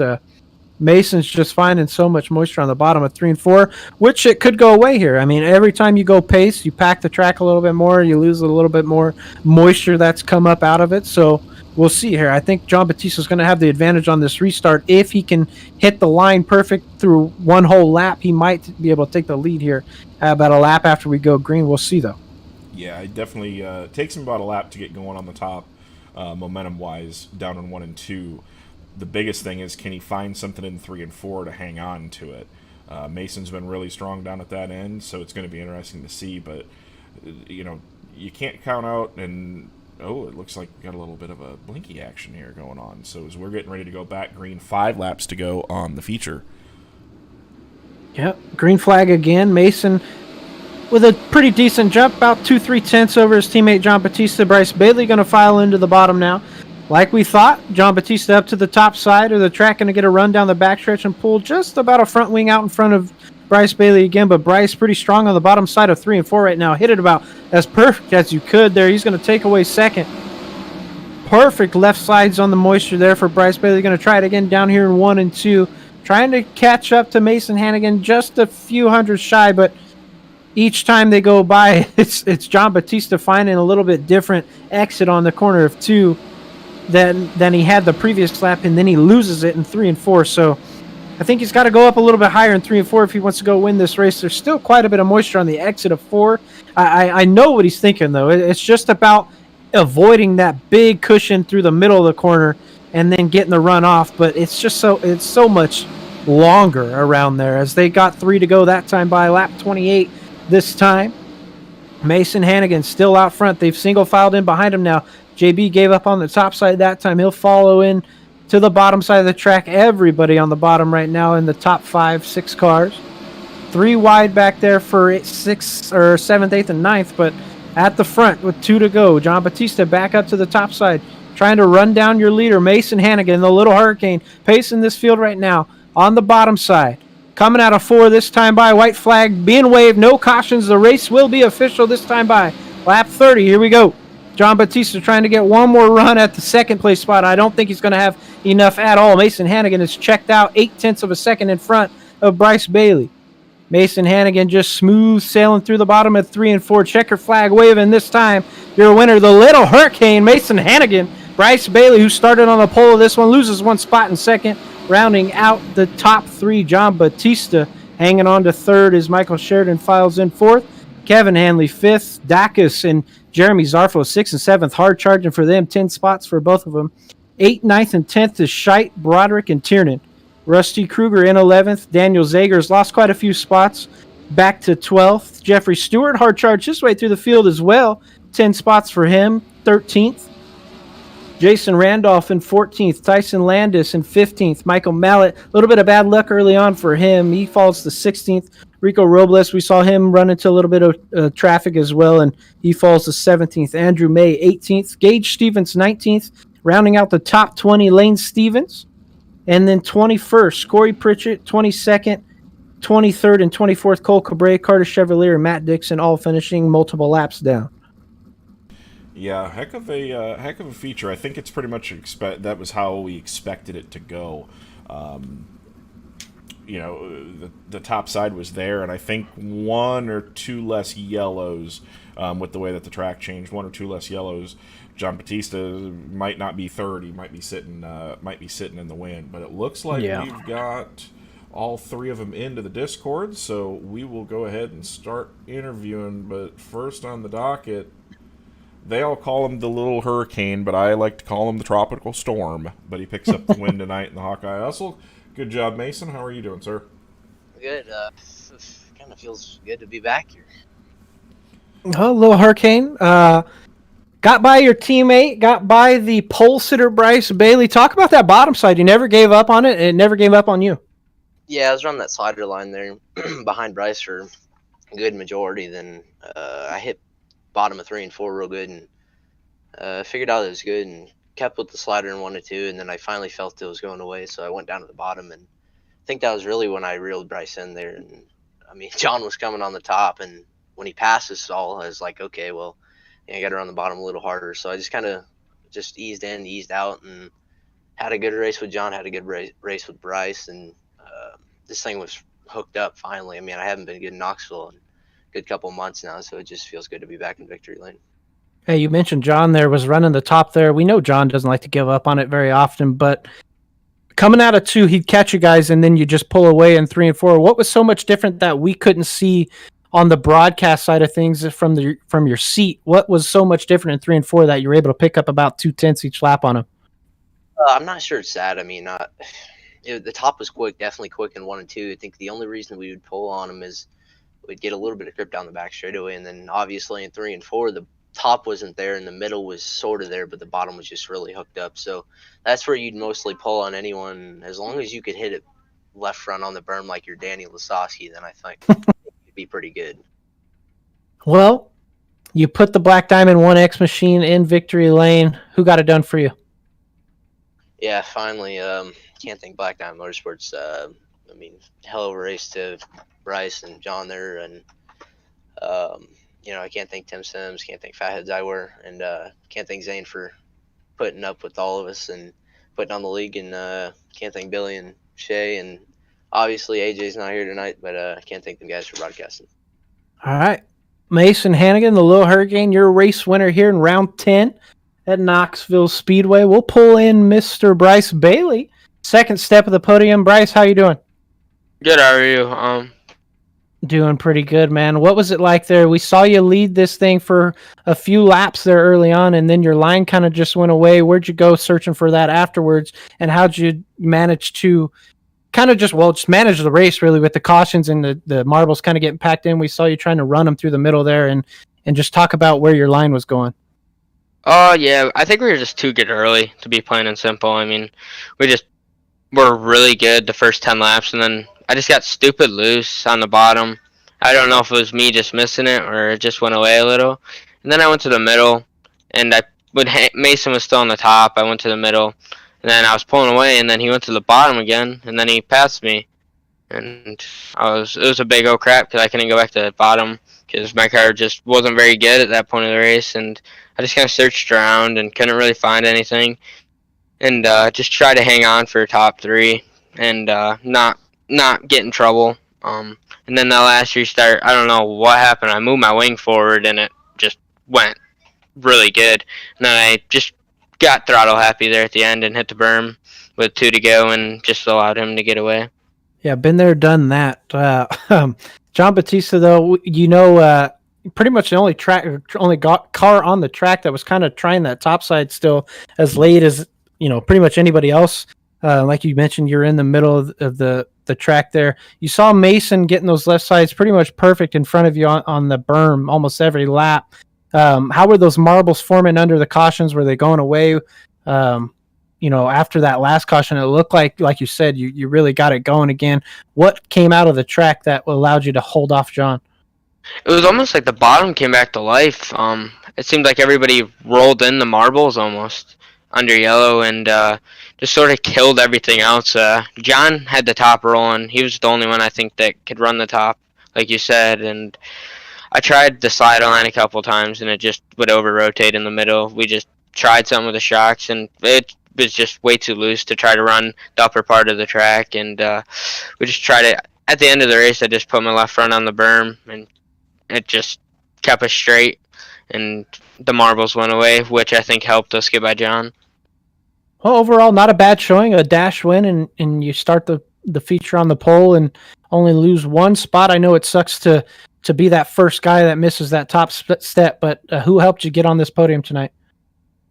Mason's just finding so much moisture on the bottom of 3 and 4, which it could go away here. I mean, every time you go pace, you pack the track a little bit more, you lose a little bit more moisture that's come up out of it. So we'll see here. I think John Batista's going to have the advantage on this restart. If he can hit the line perfect through one whole lap, he might be able to take the lead here about a lap after we go green. We'll see, though. Yeah, it definitely takes him about a lap to get going on the top, momentum-wise, down in 1 and 2. The biggest thing is, can he find something in 3 and 4 to hang on to it? Mason's been really strong down at that end, so it's going to be interesting to see. But, you can't count out, and, it looks like we got a little bit of a blinky action here going on. So as we're getting ready to go back green, 5 laps to go on the feature. Yep, green flag again. Mason with a pretty decent jump, about 2-3 tenths over his teammate John Batista. Bryce Bailey going to file into the bottom now. Like we thought, John Batista up to the top side of the track, going to get a run down the backstretch and pull just about a front wing out in front of Bryce Bailey again, but Bryce pretty strong on the bottom side of 3 and 4 right now. Hit it about as perfect as you could there. He's going to take away second. Perfect left sides on the moisture there for Bryce Bailey. Going to try it again down here in 1 and 2. Trying to catch up to Mason Hannigan, just a few hundreds shy, but each time they go by, it's John Batista finding a little bit different exit on the corner of 2 than he had the previous lap, and then he loses it in 3 and 4. So I think he's got to go up a little bit higher in 3 and 4 if he wants to go win this race. There's still quite a bit of moisture on the exit of 4. I know what he's thinking, though. It's just about avoiding that big cushion through the middle of the corner and then getting the run off. But it's so much longer around there, as they got 3 to go that time by lap 28 this time. Mason Hannigan still out front. They've single filed in behind him now. JB gave up on the top side that time. He'll follow in to the bottom side of the track. Everybody on the bottom right now in the top 5, 6 cars. 3 wide back there for 6th or 7th, 8th, and 9th, but at the front with 2 to go. John Batista back up to the top side, trying to run down your leader, Mason Hannigan, the little hurricane, pacing this field right now on the bottom side. Coming out of 4 this time by. White flag being waved. No cautions. The race will be official this time by. Lap 30. Here we go. John Batista trying to get one more run at the second place spot. I don't think he's going to have enough at all. Mason Hannigan is checked out 0.8 of a second in front of Bryce Bailey. Mason Hannigan just smooth sailing through the bottom at 3 and 4. Checker flag waving this time. Your winner, the little hurricane, Mason Hannigan. Bryce Bailey, who started on the pole of this one, loses 1 spot in second. Rounding out the top 3, John Batista. Hanging on to 3rd as Michael Sheridan files in 4th. Kevin Hanley 5th. Dacus and Jeremy Zarfo 6th and 7th. Hard charging for them. 10 spots for both of them. 8th, 9th, and 10th is Scheidt, Broderick, and Tiernan. Rusty Kruger in 11th. Daniel Zagers lost quite a few spots. Back to 12th. Jeffrey Stewart, hard charge his way through the field as well. 10 spots for him. 13th. Jason Randolph in 14th. Tyson Landis in 15th. Michael Mallet, a little bit of bad luck early on for him. He falls to 16th. Rico Robles, we saw him run into a little bit of traffic as well, and he falls to 17th. Andrew May, 18th. Gage Stevens, 19th. Rounding out the top 20, Lane Stevens. And then 21st, Corey Pritchett. 22nd, 23rd, and 24th, Cole Cabre, Carter Chevalier, and Matt Dixon, all finishing multiple laps down. Yeah, heck of a feature. I think it's pretty much that was how we expected it to go. The top side was there, and I think 1 or 2 less yellows with the way that the track changed. 1 or 2 less yellows. John Batista might not be 3rd. He might be sitting in the wind. But it looks like we've got all 3 of them into the Discord, so we will go ahead and start interviewing. But first on the docket, they all call him the little hurricane, but I like to call him the tropical storm. But he picks up the win tonight in the Hawkeye Hustle. Good job, Mason. How are you doing, sir? Good. Kind of feels good to be back here. Oh, little hurricane. Got by your teammate, got by the pole sitter Bryce Bailey. Talk about that bottom side. You never gave up on it, and it never gave up on you. Yeah, I was running that slider line there behind Bryce for a good majority. Then I hit bottom of 3 and 4 real good, and figured out it was good and kept with the slider in 1 and 2, and then I finally felt it was going away, so I went down to the bottom, and I think that was really when I reeled Bryce in there. And I mean, John was coming on the top, and when he passed us all, I was like, okay, well, I got to run the bottom a little harder. So I just kind of eased in, eased out, and had a good race with John, had a good race with Bryce, and this thing was hooked up finally. I mean, I haven't been good in Knoxville in a good couple months now, so it just feels good to be back in victory lane. Hey, you mentioned John there was running the top there. We know John doesn't like to give up on it very often, but coming out of 2, he'd catch you guys, and then you just pull away in 3 and 4. What was so much different that we couldn't see on the broadcast side of things from your seat? What was so much different in 3 and 4 that you were able to pick up about 2/10 each lap on him? I'm not sure it's that. I mean, the top was quick, definitely quick in 1 and 2. I think the only reason we would pull on him is we'd get a little bit of grip down the back straightaway, and then obviously in 3 and 4, the top wasn't there and the middle was sort of there, but the bottom was just really hooked up. So that's where you'd mostly pull on anyone. As long as you could hit it left front on the berm like you're Danny Lasowski, then I think you'd be pretty good. Well, you put the Black Diamond 1X machine in victory lane. Who got it done for you? Yeah, finally. Can't thank Black Diamond Motorsports I mean, hell of a race to Bryce and John there, and I can't thank Tim Sims, can't thank Fathead Zywer, and can't thank Zane for putting up with all of us and putting on the league, and can't thank Billy and Shay, and obviously AJ's not here tonight, but I can't thank them guys for broadcasting. All right. Mason Hannigan, the Little Hurricane, your race winner here in round 10 at Knoxville Speedway. We'll pull in Mr. Bryce Bailey. Second step of the podium. Bryce, how you doing? Good, how are you? Doing pretty good, man. What was it like there? We saw you lead this thing for a few laps there early on, and then your line kind of just went away. Where'd you go searching for that afterwards? And how'd you manage to kind of just manage the race really with the cautions and the marbles kind of getting packed in? We saw you trying to run them through the middle there, and just talk about where your line was going. Yeah, I think we were just too good early, to be plain and simple. I mean, we were really good the first 10 laps, and then I just got stupid loose on the bottom. I don't know if it was me just missing it or it just went away a little. And then I went to the middle, and Mason was still on the top. I went to the middle, and then I was pulling away, and then he went to the bottom again, and then he passed me. And it was a big old crap because I couldn't go back to the bottom because my car just wasn't very good at that point of the race, and I just kind of searched around and couldn't really find anything, and just tried to hang on for top 3 and not get in trouble. And then that last restart, I don't know what happened. I moved my wing forward and it just went really good. And then I just got throttle happy there at the end and hit the berm with 2 to go and just allowed him to get away. Yeah, been there, done that. John Batista, though, pretty much the only car on the track that was kind of trying that topside still as late as pretty much anybody else. Like you mentioned, you're in the middle of the track there. You saw Mason getting those left sides pretty much perfect in front of you on the berm almost every lap. How were those marbles forming under the cautions? Were they going away? After that last caution, it looked like you said, you really got it going again. What came out of the track that allowed you to hold off John? It was almost like the bottom came back to life. It seemed like everybody rolled in the marbles almost under yellow and just sort of killed everything else. John had the top rolling. He was the only one I think that could run the top, like you said. And I tried the side line a couple times and it just would over rotate in the middle. We just tried something with the shocks and it was just way too loose to try to run the upper part of the track. And we just tried it. At the end of the race, I just put my left front on the berm and it just kept us straight. And the marbles went away, which I think helped us get by John. Well, overall, not a bad showing. A dash win, and you start the feature on the pole and only lose one spot. I know it sucks to be that first guy that misses that top step, but who helped you get on this podium tonight?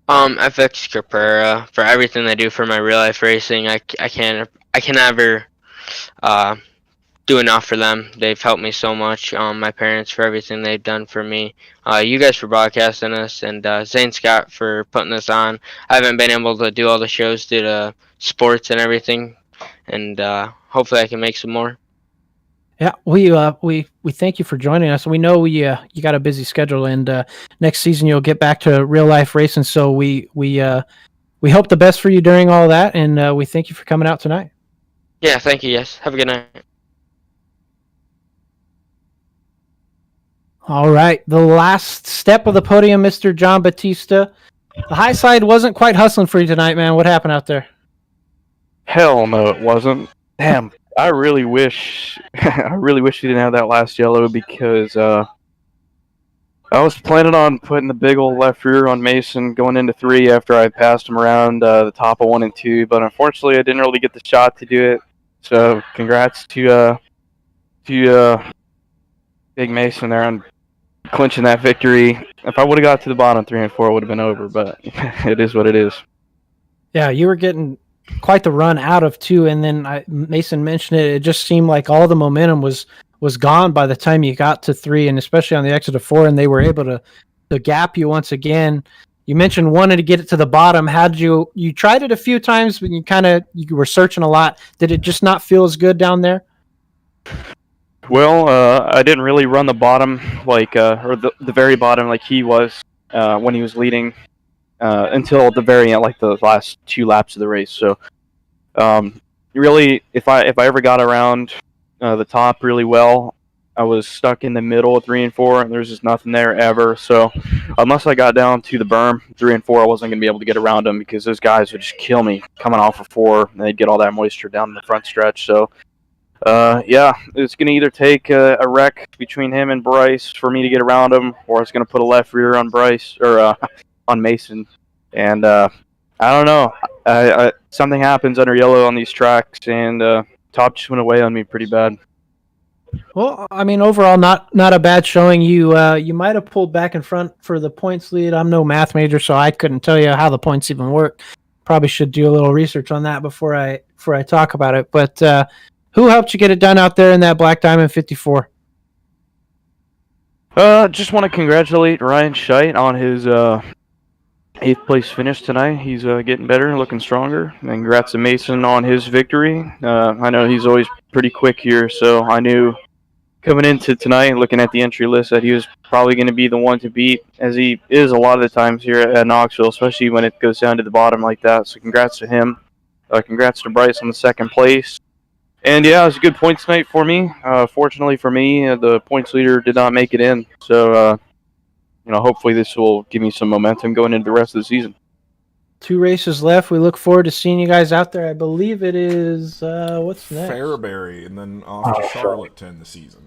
FX Caprera for everything they do for my real life racing. I can never do enough for them. They've helped me so much. My parents for everything they've done for me. You guys for broadcasting this, and Zane Scott for putting this on. I haven't been able to do all the shows due to sports and everything, and hopefully I can make some more. Yeah, we thank you for joining us. We know you got a busy schedule, and next season you'll get back to real life racing. So we hope the best for you during all that, and we thank you for coming out tonight. Yeah, thank you. Yes, have a good night. All right, the last step of the podium, Mr. John Batista. The high side wasn't quite hustling for you tonight, man. What happened out there? Hell no, it wasn't. Damn, I really wish you didn't have that last yellow because I was planning on putting the big old left rear on Mason going into 3 after I passed him around the top of 1 and 2, but unfortunately I didn't really get the shot to do it. So congrats to Big Mason there on clinching that victory. If I would have got to the bottom 3 and 4, it would have been over, but it is what it is. Yeah, you were getting quite the run out of 2, and then Mason mentioned it. It just seemed like all the momentum was gone by the time you got to 3, and especially on the exit of 4, and they were able to gap you once again. You mentioned wanting to get it to the bottom. How'd you tried it a few times, but you were searching a lot. Did it just not feel as good down there? Well, I didn't really run the bottom or the very bottom like he was when he was leading until the very end, like the last 2 laps of the race. So really, if I ever got around the top really well, I was stuck in the middle of 3 and 4, and there's just nothing there ever. So unless I got down to the berm, 3 and 4, I wasn't going to be able to get around them because those guys would just kill me coming off of 4, and they'd get all that moisture down in the front stretch. So yeah, it's going to either take a wreck between him and Bryce for me to get around him, or it's going to put a left rear on Bryce or on Mason. And I don't know. Something happens under yellow on these tracks, and top just went away on me pretty bad. Well, I mean, overall, not a bad showing. You might have pulled back in front for the points lead. I'm no math major, so I couldn't tell you how the points even work. Probably should do a little research on that before I talk about it. But who helped you get it done out there in that Black Diamond 54? Just want to congratulate Ryan Scheidt on his 8th place finish tonight. He's getting better and looking stronger. And congrats to Mason on his victory. I know he's always pretty quick here, so I knew coming into tonight and looking at the entry list that he was probably going to be the one to beat, as he is a lot of the times here at Knoxville, especially when it goes down to the bottom like that. So congrats to him. Congrats to Bryce on the 2nd place. And yeah, it was a good points night for me. Fortunately for me, the points leader did not make it in. So, hopefully this will give me some momentum going into the rest of the season. 2 races left. We look forward to seeing you guys out there. I believe it is, what's next? Fairbury, and then off to Charlotte to end the season.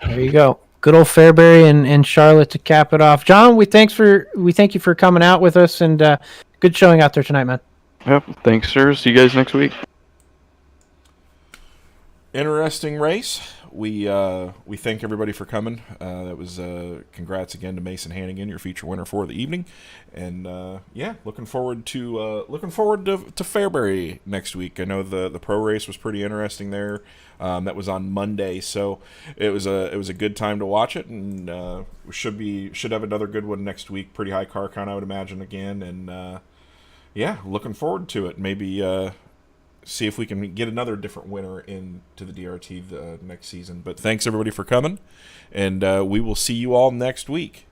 There you go. Good old Fairbury and Charlotte to cap it off. John, we thank you for coming out with us, and good showing out there tonight, man. Yep. Thanks, sir. See you guys next week. Interesting race. We thank everybody for coming. That was congrats again to Mason Hannigan, your feature winner for the evening, and looking forward to Fairbury next week. I know the pro race was pretty interesting there. That was on Monday, so it was a good time to watch it, and we should have another good one next week. Pretty high car count, I would imagine, again, and looking forward to it. Maybe see if we can get another different winner into the DRT the next season. But thanks everybody for coming, and we will see you all next week.